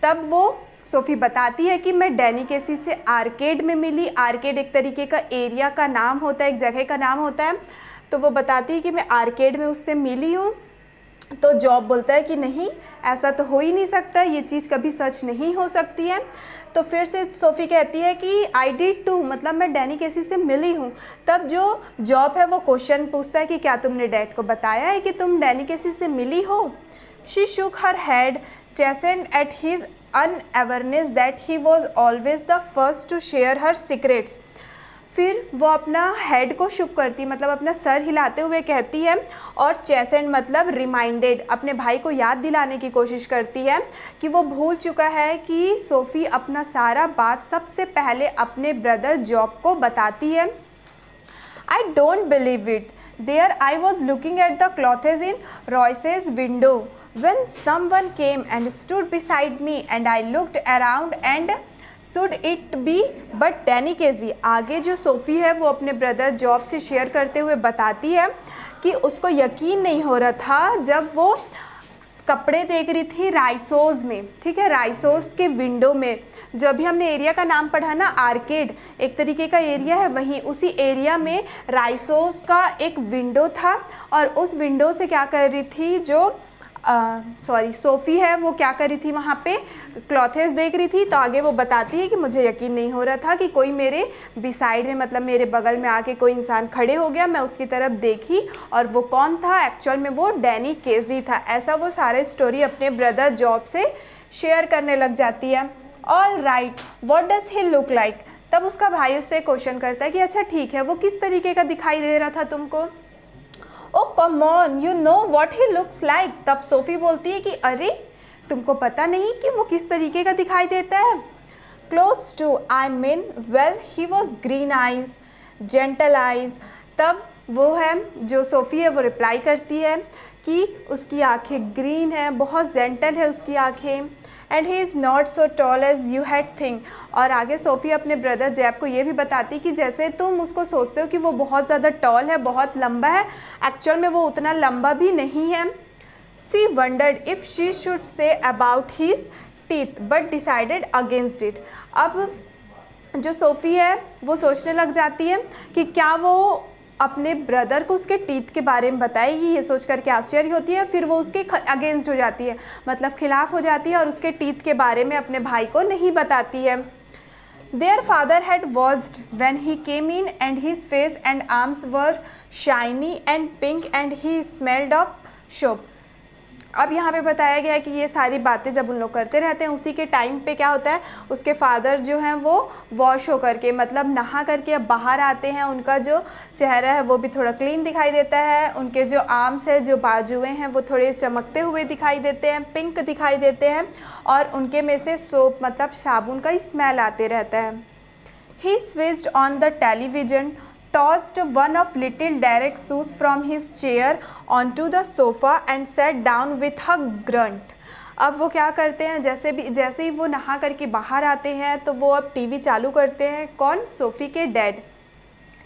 तब वो सोफ़ी बताती है कि मैं डैनी केसी से आर्केड में मिली। आर्केड एक तरीके का एरिया का नाम होता है, एक जगह का नाम होता है। तो वो बताती है कि मैं आर्केड में उससे मिली हूँ। तो जॉब बोलता है कि नहीं, ऐसा तो हो ही नहीं सकता, ये चीज़ कभी सच नहीं हो सकती है। तो फिर से सोफ़ी कहती है कि आई डिड टू, मतलब मैं डैनी केसी से मिली हूँ। तब जो जॉब है वो क्वेश्चन पूछता है कि क्या तुमने डैड को बताया है कि तुम डैनी केसी से मिली हो। She shook her head, chested at his unawareness that he was always the first to share her secrets. फिर वो अपना हेड को शुक करती, मतलब अपना सर हिलाते हुए कहती है, और चेसेंड मतलब रिमाइंडेड, अपने भाई को याद दिलाने की कोशिश करती है कि वो भूल चुका है कि सोफ़ी अपना सारा बात सबसे पहले अपने ब्रदर जॉब को बताती है। I don't believe it, there I was looking at the clothes in Royce's window when someone came and stood beside me and I looked around and should it be but Danny KG. आगे जो SoFi है वो अपने brother job से share करते हुए बताती है कि उसको यकीन नहीं हो रहा था जब वो कपड़े देख रही थी राइसोस में, ठीक है, राइसोस के विंडो में। जो अभी हमने एरिया का नाम पढ़ा ना, आर्केड एक तरीके का एरिया है, वहीं उसी एरिया में राइसोस का एक विंडो था और उस विंडो से क्या कर रही थी जो सोफ़ी है वो क्या कर रही थी, वहाँ पे क्लॉथेस देख रही थी। तो आगे वो बताती है कि मुझे यकीन नहीं हो रहा था कि कोई मेरे बिसाइड में, मतलब मेरे बगल में आके कोई इंसान खड़े हो गया। मैं उसकी तरफ देखी और वो कौन था, एक्चुअल में वो डैनी केजी था। ऐसा वो सारे स्टोरी अपने ब्रदर जॉब से शेयर करने लग जाती है। All right, what does he look like. तब उसका भाई उससे क्वेश्चन करता है कि अच्छा ठीक है, वो किस तरीके का दिखाई दे रहा था तुमको। Oh come on, you know what he looks like. तब सोफ़ी बोलती है कि अरे तुमको पता नहीं कि वो किस तरीके का दिखाई देता है। Close to, I mean well he was green eyes, gentle eyes. तब वो है जो सोफ़ी है वो रिप्लाई करती है कि उसकी आंखें ग्रीन है, बहुत जेंटल है उसकी आंखें। And he is not so tall as you had think. और आगे सोफ़ी अपने ब्रदर जैब को ये भी बताती कि जैसे तुम उसको सोचते हो कि वो बहुत ज़्यादा टॉल है, बहुत लंबा है, एक्चुअल में वो उतना लंबा भी नहीं है। She wondered if she should say about his teeth but decided against it. अब जो सोफ़ी है वो सोचने लग जाती है कि क्या वो अपने ब्रदर को उसके टीथ के बारे में बताएगी। ये सोच करके आश्चर्य होती है, फिर वो उसके अगेंस्ट हो जाती है, मतलब खिलाफ हो जाती है और उसके टीथ के बारे में अपने भाई को नहीं बताती है। Their father had watched when he came in and his face and arms were shiny and pink and he smelled of soap. अब यहाँ पे बताया गया है कि ये सारी बातें जब उन लोग करते रहते हैं, उसी के टाइम पे क्या होता है, उसके फादर जो हैं वो वॉश हो करके, मतलब नहा करके अब बाहर आते हैं। उनका जो चेहरा है वो भी थोड़ा क्लीन दिखाई देता है, उनके जो आर्म्स है, जो बाजुएं हैं वो थोड़े चमकते हुए दिखाई देते हैं, पिंक दिखाई देते हैं और उनके में से सोप मतलब साबुन का स्मेल आते रहता है। He switched on the television, tossed one of little Derek's shoes from his chair onto the sofa and sat down with a grunt. अब वो क्या करते हैं, जैसे ही वो नहा करके बाहर आते हैं तो वो अब टीवी चालू करते हैं। कौन? सोफ़ी के डैड,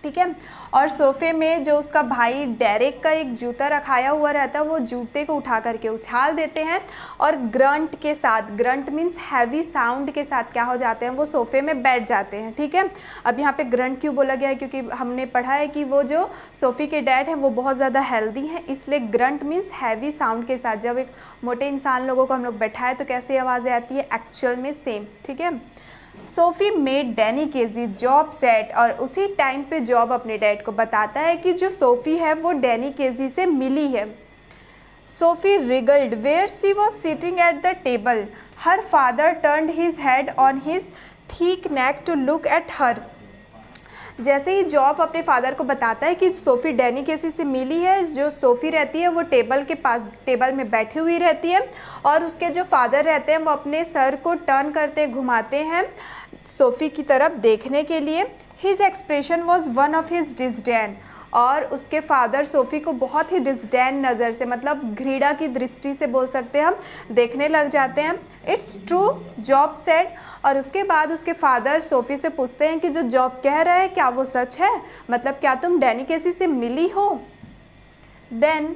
ठीक है। और सोफ़े में जो उसका भाई डेरेक का एक जूता रखाया हुआ रहता है, वो जूते को उठा करके उछाल देते हैं और ग्रंट के साथ, ग्रंट मीन्स हैवी साउंड के साथ क्या हो जाते हैं, वो सोफ़े में बैठ जाते हैं, ठीक है। अब यहाँ पे ग्रंट क्यों बोला गया है, क्योंकि हमने पढ़ा है कि वो जो सोफ़ी के डैड है वो बहुत ज़्यादा हेल्दी हैं, इसलिए ग्रंट मीन्स हैवी साउंड के साथ। जब एक मोटे इंसान लोगों को हम लोग बैठाए तो कैसे आवाज़ें आती है, एक्चुअल में सेम, ठीक है। SoFi made Danny KG job set, और उसी टाइम पे जॉब अपने डैड को बताता है कि जो सोफ़ी है वो डैनी केजी से मिली है। Sophie wriggled where she was sitting at the table, her father turned his head on his thick neck to look at her. जैसे ही जॉब अपने फादर को बताता है कि सोफ़ी डैनी केसी से मिली है, जो सोफ़ी रहती है वो टेबल के पास, टेबल में बैठी हुई रहती है और उसके जो फादर रहते हैं वो अपने सर को टर्न करते घुमाते हैं सोफ़ी की तरफ देखने के लिए। His expression was one of his disdain, और उसके फादर सोफ़ी को बहुत ही डिसडैन नज़र से, मतलब घृणा की दृष्टि से बोल सकते हैं हम, देखने लग जाते हैं। It's true, job said. और उसके बाद उसके फादर सोफ़ी से पूछते हैं कि जो जॉब कह रहा है क्या वो सच है, मतलब क्या तुम डैनी केसी से मिली हो। Then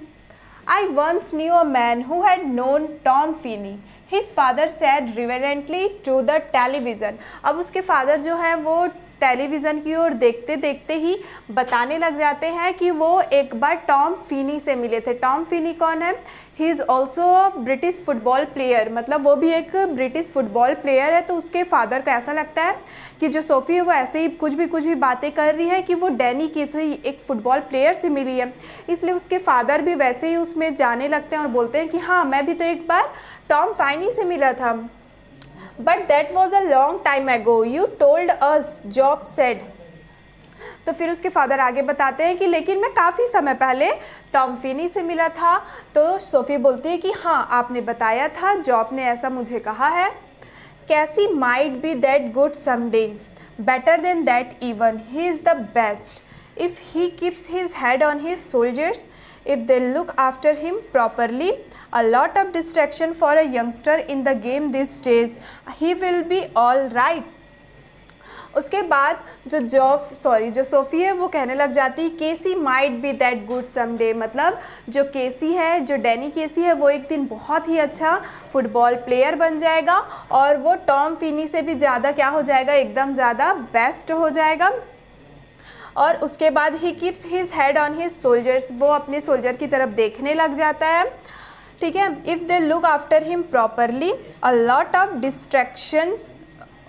I once knew a man who had known Tom Feeney. His father said reverently to the television. अब उसके फादर जो है वो टेलीविज़न की ओर देखते देखते ही बताने लग जाते हैं कि वो एक बार टॉम फीनी से मिले थे। टॉम फीनी कौन है? He is also British football player, मतलब वो भी एक ब्रिटिश फुटबॉल प्लेयर है। तो उसके फादर को ऐसा लगता है कि जो सोफ़ी है वो ऐसे ही कुछ भी बातें कर रही है कि वो डैनी किसी एक फ़ुटबॉल प्लेयर से मिली है, इसलिए उसके फादर भी वैसे ही उसमें जाने लगते हैं और बोलते हैं कि हाँ मैं भी तो एक बार टॉम फाइनी से मिला था। But that was a long time ago, you told us, Geoff said. तो फिर उसके फादर आगे बताते हैं कि लेकिन मैं काफ़ी समय पहले टॉम फीनी से मिला था। तो सोफ़ी बोलती है कि हाँ आपने बताया था, जॉब ने ऐसा मुझे कहा है। कैसी might be that good someday, better than that even, he is the best if he keeps his head on his soldiers, if they look after him properly. A lot of distraction for a youngster in the game these days. He will be all right. उसके बाद जो SoFi है वो कहने लग जाती है Casey might be that good someday, मतलब जो केसी है, जो डैनी केसी है, वो एक दिन बहुत ही अच्छा फुटबॉल प्लेयर बन जाएगा और वो टॉम फिनी से भी ज़्यादा क्या हो जाएगा, एकदम ज़्यादा बेस्ट हो जाएगा। और उसके बाद he keeps his head on his soldiers, वो अपने सोल्जर की तरफ देखने लग जाता है, ठीक है। If they look after him properly, a lot of distractions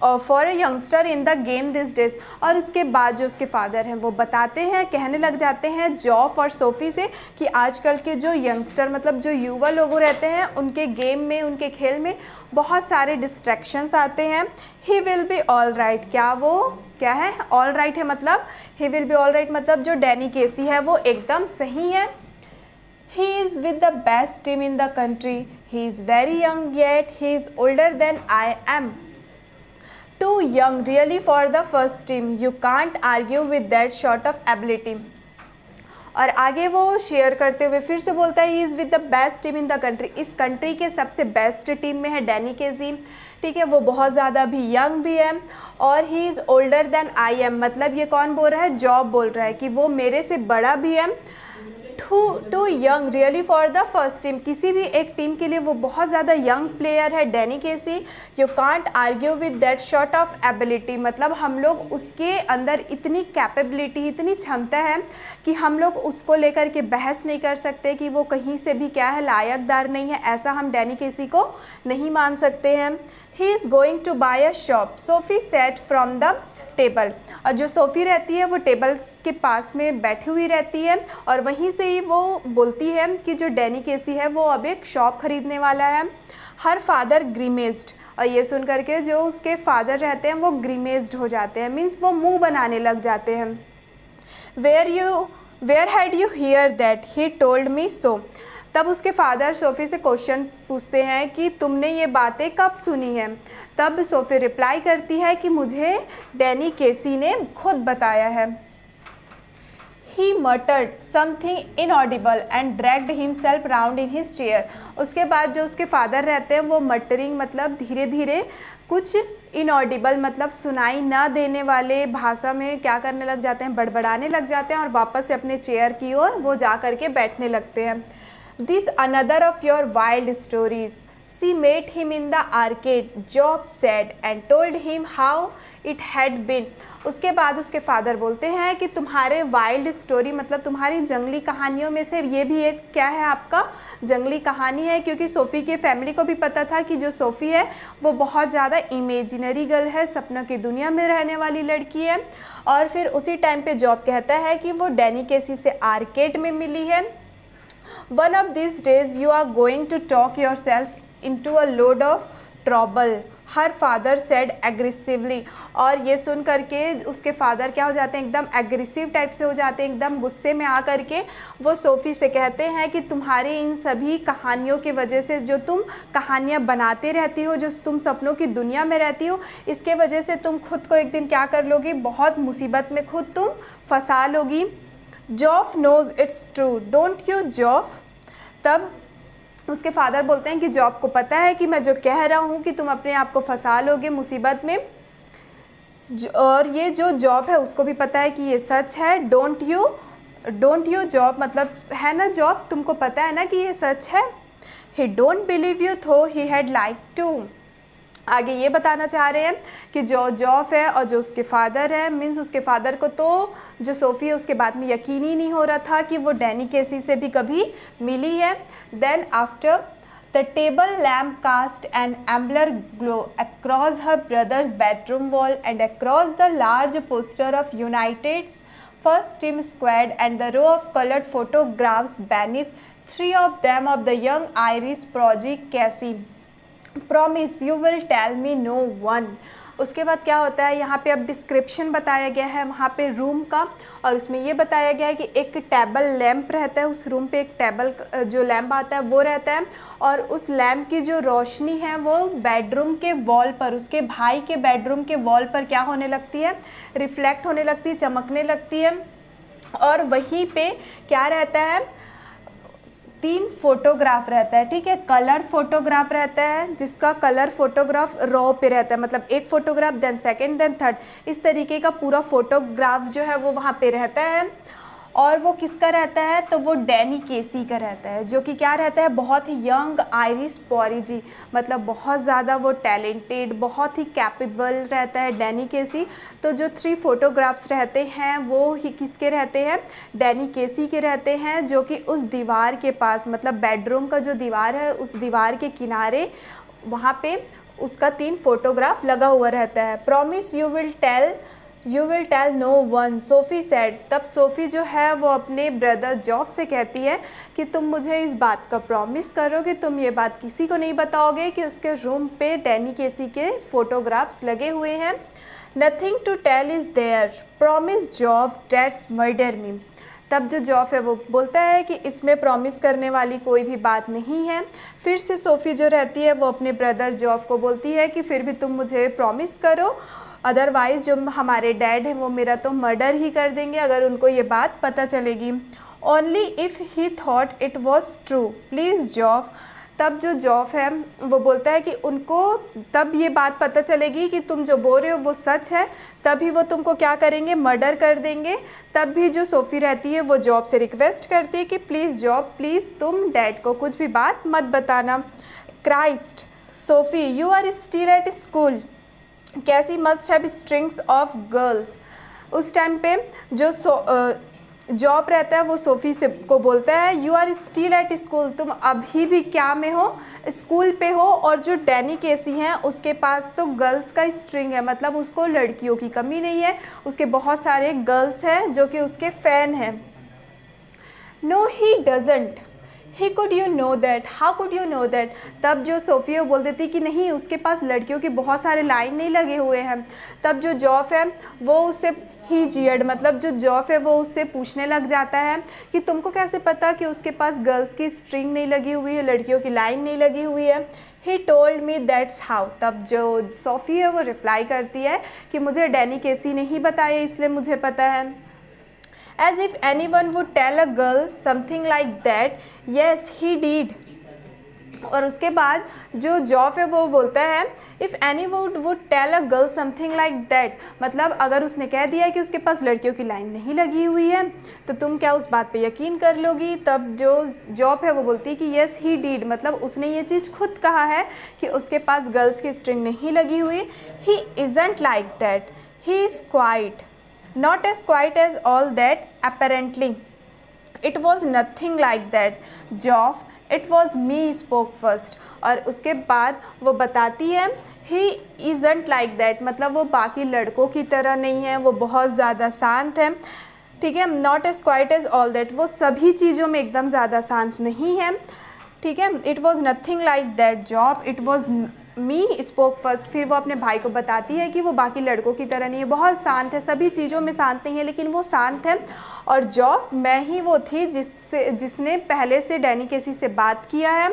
for a youngster in the game this days. और उसके बाद जो उसके फादर हैं वो बताते हैं, कहने लग जाते हैं जॉफ और सोफ़ी से कि आजकल के जो यंगस्टर मतलब जो युवा लोग रहते हैं उनके गेम में, उनके खेल में बहुत सारे डिस्ट्रैक्शंस आते हैं। He will be all right, क्या है ऑल राइट है, मतलब he will be all right मतलब जो डैनी केसी है वो एकदम सही है। He is with the best team in the country. He is very young yet he is older than I am. Too young really for the first team. You can't argue with that sort of ability. और आगे वो share करते हुए फिर से बोलता है he is with the best team in the country, इस कंट्री के सबसे बेस्ट टीम में है डैनी केसी, ठीक है। वो बहुत ज़्यादा भी यंग भी है और he is older than I am, मतलब ये कौन बोल रहा है, जॉब बोल रहा है कि वो मेरे से बड़ा भी है। Too young really for the first team, किसी भी एक टीम के लिए वो बहुत ज़्यादा यंग प्लेयर है Danny Cassie. You can't argue with that sort of ability, मतलब हम लोग उसके अंदर इतनी कैपेबिलिटी, इतनी क्षमता है कि हम लोग उसको लेकर के बहस नहीं कर सकते कि वो कहीं से भी क्या है, लायकदार नहीं है, ऐसा हम डैनी केसी को नहीं मान सकते हैं। He is going to buy a shop, Sophie said from the table, और जो सोफ़ी रहती है वो टेबल के पास में बैठी हुई रहती है और वहीं से ही वो बोलती है कि जो डैनी केसी है वो अब एक शॉप खरीदने वाला है। हर फादर ग्रीमेज्ड, और ये सुन करके जो उसके फादर रहते हैं वो ग्रीमेज्ड हो जाते हैं, मीन्स वो मुंह बनाने लग जाते हैं। Where had you heard that, he told me so. तब उसके फादर सोफ़ी से क्वेश्चन पूछते हैं कि तुमने ये बातें कब सुनी हैं। तब सोफ़ी रिप्लाई करती है कि मुझे डैनी केसी ने खुद बताया है। He muttered something inaudible and dragged himself round in his chair. उसके बाद जो उसके फादर रहते हैं वो मटरिंग मतलब धीरे धीरे कुछ इनऑडिबल मतलब सुनाई ना देने वाले भाषा में क्या करने लग जाते हैं, बड़बड़ाने लग जाते हैं और वापस से अपने चेयर की ओर वो जा कर के बैठने लगते हैं। This another of your wild stories. She met him in the arcade, Job said, and told him how it had been. उसके बाद उसके फादर बोलते हैं कि तुम्हारे वाइल्ड स्टोरी मतलब तुम्हारी जंगली कहानियों में से ये भी एक क्या है, आपका जंगली कहानी है, क्योंकि सोफ़ी के फैमिली को भी पता था कि जो सोफ़ी है वो बहुत ज़्यादा इमेजिनरी गर्ल है, सपनों की दुनिया में रहने वाली लड़की है। और फिर उसी टाइम पे जॉब कहता है कि वो डैनी केसी से आर्केड में मिली है। One of these days you are going to talk yourself into a load of trouble, her father said aggressively। और ये सुन करके उसके फादर क्या हो जाते हैं, एकदम एग्रेसिव टाइप से हो जाते हैं, एकदम गुस्से में आ करके वो सोफ़ी से कहते हैं कि तुम्हारी इन सभी कहानियों की वजह से, जो तुम कहानियाँ बनाते रहती हो, जो तुम सपनों की दुनिया में रहती हो, इसके वजह से तुम खुद को एक दिन क्या कर लोगी, बहुत मुसीबत में खुद तुम फंसा लोगी। Geoff knows it's true don't you Geoff. तब उसके फादर बोलते हैं कि जॉब को पता है कि मैं जो कह रहा हूँ कि तुम अपने आप को फंसा लोगे मुसीबत में, और ये जो जॉब है उसको भी पता है कि ये सच है। डोंट यू जॉब मतलब है ना जॉब, तुमको पता है ना कि ये सच है। ही डोंट बिलीव यू थो ही हैड लाइक टू। आगे ये बताना चाह रहे हैं कि जो जॉफ है और जो उसके फादर है, मीन्स उसके फादर को तो जो सोफ़ी है उसके बाद में यकीन ही नहीं हो रहा था कि वो डैनी केसी से भी कभी मिली है। Then after the table lamp cast an amber glow across her brother's bedroom wall and across the large poster of United's first team squad and the row of coloured photographs beneath, 3 of them of the young Irish prodigy Cassie. Promise you will tell me no one. उसके बाद क्या होता है, यहाँ पे अब description बताया गया है वहाँ पे रूम का, और उसमें ये बताया गया है कि एक टेबल लैंप रहता है, उस रूम पे एक टेबल जो लैंप आता है वो रहता है, और उस लैंप की जो रोशनी है वो बेडरूम के वॉल पर, उसके भाई के बेडरूम के वॉल पर क्या होने लगती है, रिफ्लेक्ट होने लगती है, चमकने लगती है। और वहीं पे क्या रहता है, 3 फोटोग्राफ रहता है, ठीक है। कलर फोटोग्राफ रहता है जिसका कलर फोटोग्राफ रॉ पे रहता है, मतलब एक photograph then second then third, इस तरीके का पूरा फोटोग्राफ जो है वो वहाँ पे रहता है। और वो किसका रहता है, तो वो डैनी केसी का रहता है, जो कि क्या रहता है, बहुत ही यंग आयरिश पॉरिजी, मतलब बहुत ज़्यादा वो टैलेंटेड, बहुत ही कैपेबल रहता है डैनी केसी। तो जो 3 फोटोग्राफ्स रहते हैं वो ही किसके रहते हैं, डैनी केसी के रहते हैं, जो कि उस दीवार के पास, मतलब बेडरूम का जो दीवार है उस दीवार के किनारे वहाँ पे उसका 3 फोटोग्राफ लगा हुआ रहता है। Promise you will tell no one, Sophie said. तब सोफ़ी जो है वो अपने ब्रदर जॉफ से कहती है कि तुम मुझे इस बात का प्रॉमिस करो कि तुम ये बात किसी को नहीं बताओगे कि उसके रूम पे डैनी केसी के फ़ोटोग्राफ्स लगे हुए हैं। Nothing to tell is there, promise Geoff dad'd murder me. तब जो जॉफ है वो बोलता है कि इसमें प्रॉमिस करने वाली कोई भी बात नहीं है। फिर से सोफ़ी जो रहती है वो अपने ब्रदर जॉफ को बोलती है कि फिर भी तुम मुझे प्रॉमिस करो, अदरवाइज़ जो हमारे डैड हैं वो मेरा तो मर्डर ही कर देंगे अगर उनको ये बात पता चलेगी। Only if he thought it was true please जॉफ। तब जो जॉफ है वो बोलता है कि उनको तब ये बात पता चलेगी कि तुम जो बोल रहे हो वो सच है, तभी वो तुमको क्या करेंगे, मर्डर कर देंगे। तब भी जो सोफ़ी रहती है वो जॉब से रिक्वेस्ट करती है कि प्लीज़ जॉब, प्लीज़ तुम डैड को कुछ भी बात मत बताना। Christ Sophie you are still at school, Casey must have strings of girls. उस टाइम पे जो जॉब रहता है वो सोफ़ी से को बोलता है you are still at school, तुम अभी भी क्या में हो, स्कूल पे हो। और जो डैनी केसी हैं उसके पास तो गर्ल्स का स्ट्रिंग है, मतलब उसको लड़कियों की कमी नहीं है, उसके बहुत सारे गर्ल्स हैं जो कि उसके फ़ैन हैं। No he doesn't, he could you know that, how could you know that. तब जो सोफ़ी वो बोल देती कि नहीं, उसके पास लड़कियों के बहुत सारे लाइन नहीं लगे हुए हैं। तब जो जॉफ है वो उससे ही जियड, मतलब जो जॉफ है वो उससे पूछने लग जाता है कि तुमको कैसे पता कि उसके पास गर्ल्स की स्ट्रिंग नहीं लगी हुई है, लड़कियों की लाइन नहीं लगी हुई है। ही टोल्ड मी दैट्स हाउ। तब जो सोफ़ी है वो रिप्लाई करती है कि मुझे डैनी केसी ने ही बताया इसलिए मुझे पता है। As if anyone would tell a girl something like that, yes he did। और उसके बाद जो जॉफ है वो बोलता है if anyone would tell a girl something like that, मतलब अगर उसने कह दिया कि उसके पास लड़कियों की लाइन नहीं लगी हुई है तो तुम क्या उस बात पे यकीन कर लोगी। तब जो जॉफ है वो बोलती है कि yes he did, मतलब उसने ये चीज़ खुद कहा है कि उसके पास गर्ल्स की स्ट्रिंग नहीं लगी हुई। he isn't like that, he is quiet, not as quiet as all that apparently, it was nothing like that Joff, it was me spoke first। और उसके बाद वो बताती है he isn't like that, मतलब वो बाकी लड़कों की तरह नहीं है, वो बहुत ज़्यादा शांत है, ठीक है। not as quiet as all that, वो सभी चीज़ों में एकदम ज़्यादा शांत नहीं है, ठीक है। it was nothing like that Joff, it was me spoke first. फिर वो अपने भाई को बताती है कि वो बाकी लड़कों की तरह नहीं है, बहुत शांत है, सभी चीज़ों में शांत नहीं है लेकिन वो शांत है। और जॉफ मैं ही वो थी जिसने पहले से डैनी केसी से बात किया है।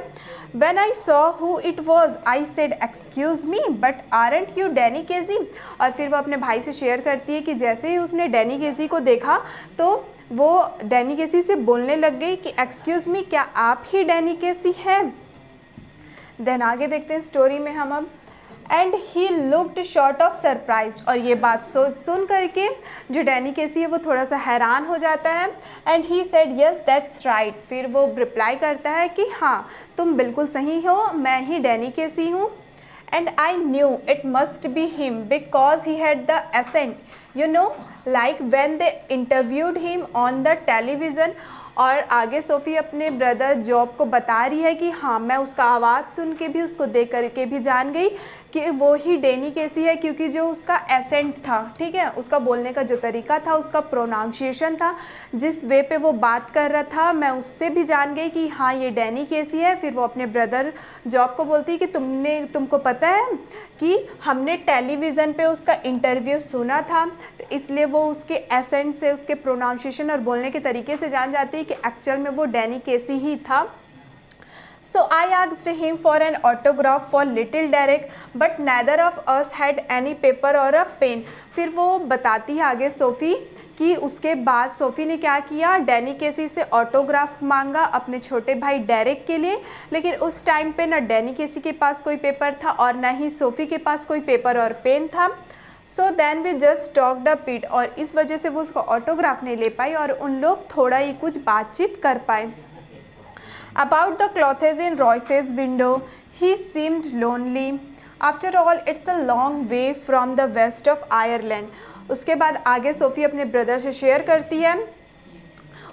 When I saw who it was I said excuse me but aren't you Danny Casey. और फिर वो अपने भाई से शेयर करती है कि जैसे ही उसने डैनी केसी को देखा तो वो डैनी केसी से बोलने लग गई कि एक्सक्यूज़ मी, क्या आप ही डैनी केसी हैं। देन आगे देखते हैं स्टोरी में हम अब। And he looked short of surprise, और ये बात सुन करके जो डैनी केसी है वो थोड़ा सा हैरान हो जाता है। And he said yes that's right, फिर वो रिप्लाई करता है कि हाँ तुम बिल्कुल सही हो, मैं ही डैनी केसी हूँ। And I knew it must be him because he had the accent, you know, like when they interviewed him on the television. और आगे सोफ़ी अपने ब्रदर जॉब को बता रही है कि हाँ मैं उसका आवाज़ सुन के भी, उसको देख कर के भी जान गई कि वो ही डैनी केसी है, क्योंकि जो उसका एसेंट था, ठीक है, उसका बोलने का जो तरीका था, उसका प्रोनाउंसिएशन था, जिस वे पे वो बात कर रहा था, मैं उससे भी जान गई कि हाँ ये डैनी केसी है। फिर वो अपने ब्रदर जॉब को बोलती है कि तुमको पता है कि हमने टेलीविज़न पे उसका इंटरव्यू सुना था, तो इसलिए वो उसके एसेंट से, उसके प्रोनाउंसिएशन और बोलने के तरीके से जान जाती है कि एक्चुअल में वो डैनी केसी ही था। So I asked him for an autograph for little Derek, but neither of us had any paper or a pen। फिर वो बताती है आगे सोफ़ी कि उसके बाद सोफ़ी ने क्या किया, डैनी केसी से ऑटोग्राफ मांगा अपने छोटे भाई डेरिक के लिए, लेकिन उस टाइम पे ना डैनी केसी के पास कोई पेपर था और ना ही सोफ़ी के पास कोई पेपर और पेन था। So then we just talked a bit, और इस वजह से वो उसको ऑटोग्राफ नहीं ले पाई और उन लोग थोड़ा ही कुछ बातचीत कर पाए। About the clothes in Royce's window, he seemed lonely. After all, it's a long way from the west of Ireland. उसके बाद आगे सोफ़ी अपने ब्रदर से शेयर करती है।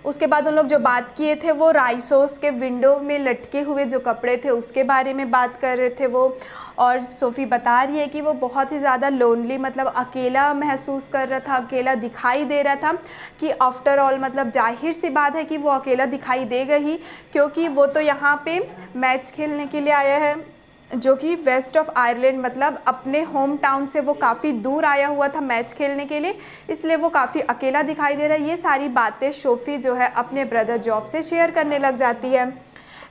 उसके बाद उन लोग जो बात किए थे वो राइसोस के विंडो में लटके हुए जो कपड़े थे उसके बारे में बात कर रहे थे वो। और सोफ़ी बता रही है कि वो बहुत ही ज़्यादा लोनली, मतलब अकेला महसूस कर रहा था, अकेला दिखाई दे रहा था, कि आफ्टर ऑल मतलब जाहिर सी बात है कि वो अकेला दिखाई देगा ही, क्योंकि वो तो यहाँ पे मैच खेलने के लिए आया है जो कि वेस्ट ऑफ आयरलैंड, मतलब अपने होम टाउन से वो काफ़ी दूर आया हुआ था मैच खेलने के लिए, इसलिए वो काफ़ी अकेला दिखाई दे रहा है। ये सारी बातें सोफ़ी जो है अपने ब्रदर जॉब से शेयर करने लग जाती है।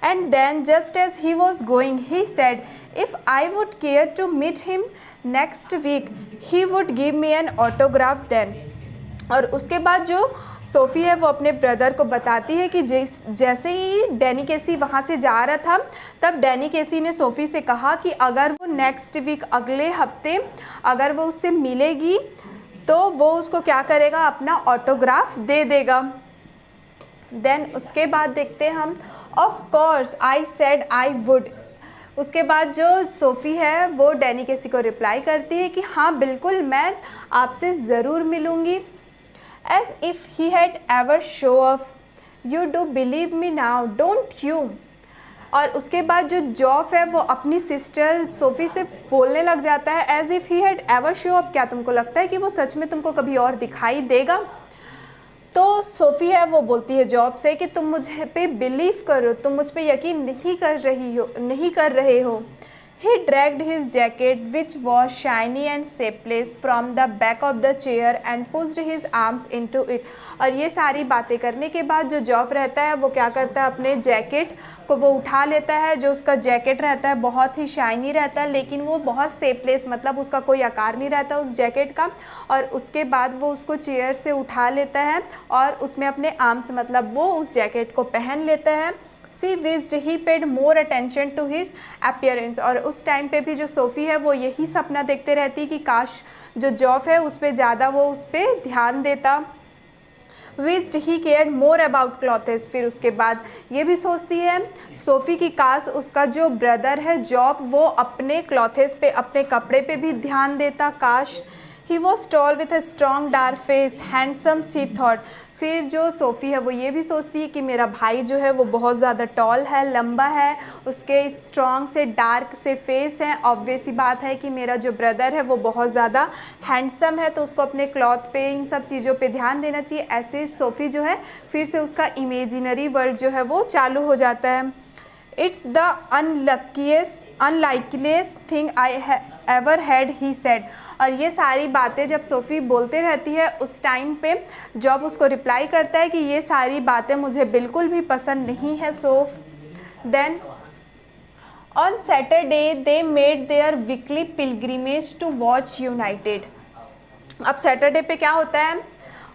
And then just as he was going he said, if I would care to meet him next week he would give me an autograph then. और उसके बाद जो सोफ़ी है वो अपने ब्रदर को बताती है कि जैसे ही डैनी केसी वहाँ से जा रहा था तब डैनी केसी ने सोफ़ी से कहा कि अगर वो नेक्स्ट वीक, अगले हफ्ते अगर वो उससे मिलेगी तो वो उसको क्या करेगा, अपना ऑटोग्राफ दे देगा। देन उसके बाद देखते हैं हम, of course I said I would. उसके बाद जो सोफ़ी है वो डैनी केसी को रिप्लाई करती है कि हाँ बिल्कुल, मैं आपसे ज़रूर मिलूँगी। As if he had ever show off, you do believe me now, don't you? और उसके बाद जो जॉफ है वो अपनी सिस्टर सोफ़ी से बोलने लग जाता है, as if he had ever show up, क्या तुमको लगता है कि वो सच में तुमको कभी और दिखाई देगा? तो सोफ़ी है वो बोलती है जॉब से कि तुम मुझे पे बिलीव करो, तुम मुझ पे यकीन नहीं कर रहे हो। He dragged his jacket, which was shiny and shapeless, from the back of the chair and pushed his arms into it. और ये सारी बातें करने के बाद जो जॉब रहता है वो क्या करता है, अपने जैकेट को वो उठा लेता है। जो उसका जैकेट रहता है बहुत ही शाइनी रहता है, लेकिन वो बहुत शेपलेस, मतलब उसका कोई आकार नहीं रहता उस जैकेट का। और उसके बाद वो उसको चेयर से उठा लेता है और उसमें अपने आर्म्स, मतलब वो उस जैकेट को पहन लेता है। She wished he paid more attention to his appearance. और उस टाइम पे भी जो सोफ़ी है वो यही सपना देखते रहती है कि काश जो जॉफ है उस पर ज़्यादा वो उस पर ध्यान देता। Wished he cared more about clothes. फिर उसके बाद ये भी सोचती है सोफ़ी की काश उसका जो ब्रदर है जॉब वो अपने क्लॉथेस पे, अपने कपड़े पे भी ध्यान देता। काश He was tall with a strong dark face, handsome she thought. फिर जो सोफ़ी है वो ये भी सोचती है कि मेरा भाई जो है वो बहुत ज़्यादा टॉल है, लंबा है, उसके स्ट्रॉन्ग से डार्क से फेस है। ऑब्वियस ही बात है कि मेरा जो ब्रदर है वो बहुत ज़्यादा हैंडसम है, तो उसको अपने क्लॉथ पे, इन सब चीज़ों पे ध्यान देना चाहिए। ऐसे सोफ़ी जो है फिर से उसका इमेजिनरी वर्ल्ड जो है वो चालू हो जाता है। It's the unlikeliest thing I ever had, he said. और ये सारी बातें जब सोफ़ी बोलते रहती है उस टाइम पे जॉब उसको रिप्लाई करता है कि ये सारी बातें मुझे बिल्कुल भी पसंद नहीं है Soph. Then on Saturday they made their weekly pilgrimage to watch United. अब सैटरडे पे क्या होता है,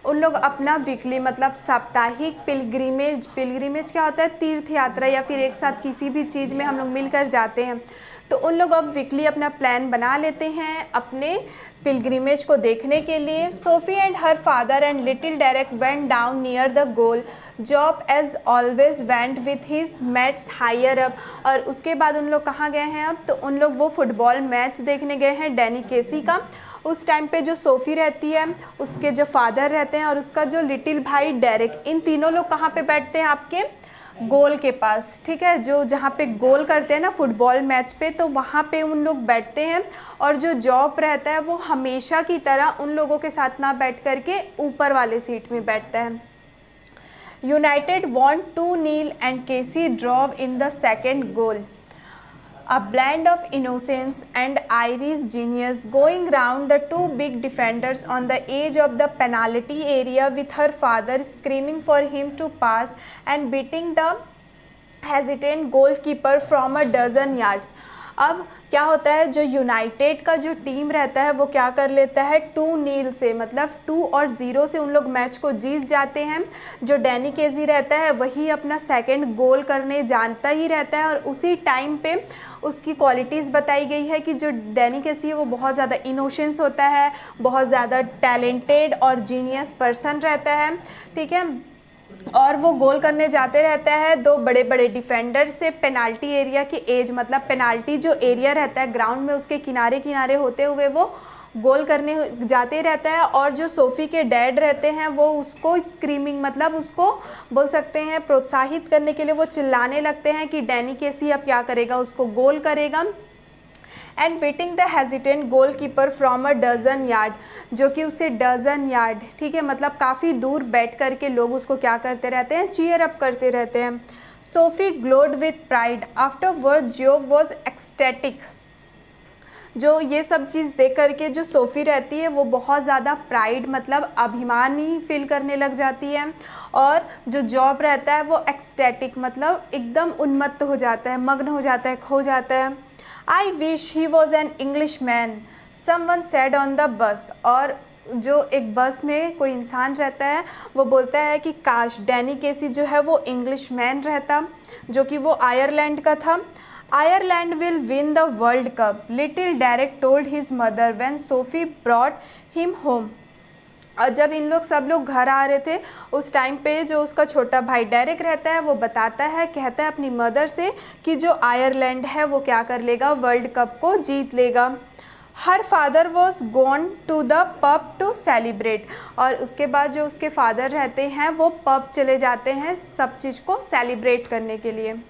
उन लोग अपना वीकली, मतलब साप्ताहिक पिलग्रिमेज क्या होता है, तीर्थ यात्रा या फिर एक साथ किसी भी चीज़ में हम लोग मिलकर जाते हैं। तो उन लोग अब वीकली अपना प्लान बना लेते हैं अपने पिलग्रिमेज को देखने के लिए। Sophie and her father and little Derek went down near the goal. Geoff as always went with his mates higher up. और उसके बाद उन लोग कहाँ गए हैं अब, तो उन लोग वो फुटबॉल मैच देखने गए हैं डैनी केसी का। उस टाइम पे जो सोफ़ी रहती है, उसके जो फादर रहते हैं और उसका जो लिटिल भाई डेरेक, इन तीनों लोग कहाँ पे बैठते हैं, आपके गोल के पास, ठीक है, जो जहाँ पे गोल करते हैं ना फुटबॉल मैच पे, तो वहाँ पे उन लोग बैठते हैं। और जो जॉब रहता है वो हमेशा की तरह उन लोगों के साथ ना बैठ करके ऊपर वाले सीट में बैठता है। United won 2-0 and Cassie drove in the second goal. A blend of innocence and Irish genius, going round the two big defenders on the edge of the penalty area with her father screaming for him to pass and beating the hesitant goalkeeper from a dozen yards. अब क्या होता है, जो United का जो team रहता है वो क्या कर लेता है, 2-0 से, मतलब 2 और 0 से उन लोग मैच को जीत जाते हैं। जो डैनी केजी रहता है वही अपना सेकंड गोल करने जानता ही रहता है, और उसी टाइम पे उसकी क्वालिटीज़ बताई गई है कि जो डैनी केजी है वो बहुत ज़्यादा इनोसेंस होता है, बहुत ज़्यादा टैलेंटेड और जीनियस पर्सन रहता है, ठीक है। और वो गोल करने जाते रहता है दो बड़े बड़े डिफेंडर से पेनाल्टी एरिया की एज, मतलब पेनाल्टी जो एरिया रहता है ग्राउंड में उसके किनारे किनारे होते हुए वो गोल करने जाते रहता है। और जो सोफ़ी के डैड रहते हैं वो उसको स्क्रीमिंग, मतलब उसको बोल सकते हैं प्रोत्साहित करने के लिए वो चिल्लाने लगते हैं कि डैनी केसी अब क्या करेगा, उसको गोल करेगा। And beating the hesitant goal keeper from a dozen yard, जो कि उसे डजन यार्ड, ठीक है, मतलब काफ़ी दूर बैठ कर के लोग उसको क्या करते रहते हैं, चीयर अप करते रहते हैं। Sophie glowed with pride after word जो वॉज एक्सटेटिक, जो ये सब चीज़ देख करके जो सोफ़ी रहती है वो बहुत ज़्यादा प्राइड, मतलब अभिमान ही फील करने लग जाती है। और जो जॉब रहता है वो एक्सटेटिक, मतलब एकदम उन्मत्त हो जाता है, मग्न हो जाता है, खो जाता है। I wish he was an English man someone said on the bus, और जो एक बस में कोई इंसान रहता है वो बोलता है कि काश डैनी केसी जो है वो इंग्लिश मैन रहता, जो कि वो आयरलैंड का था। Ireland will win the world cup, little Derek told his mother when Sophie brought him home. और जब इन लोग सब लोग घर आ रहे थे उस टाइम पे जो उसका छोटा भाई डेरेक रहता है वो बताता है, कहता है अपनी मदर से कि जो आयरलैंड है वो क्या कर लेगा, वर्ल्ड कप को जीत लेगा। Her father was gone to the pub to celebrate, और उसके बाद जो उसके फादर रहते हैं वो पब चले जाते हैं सब चीज़ को सेलिब्रेट करने के लिए।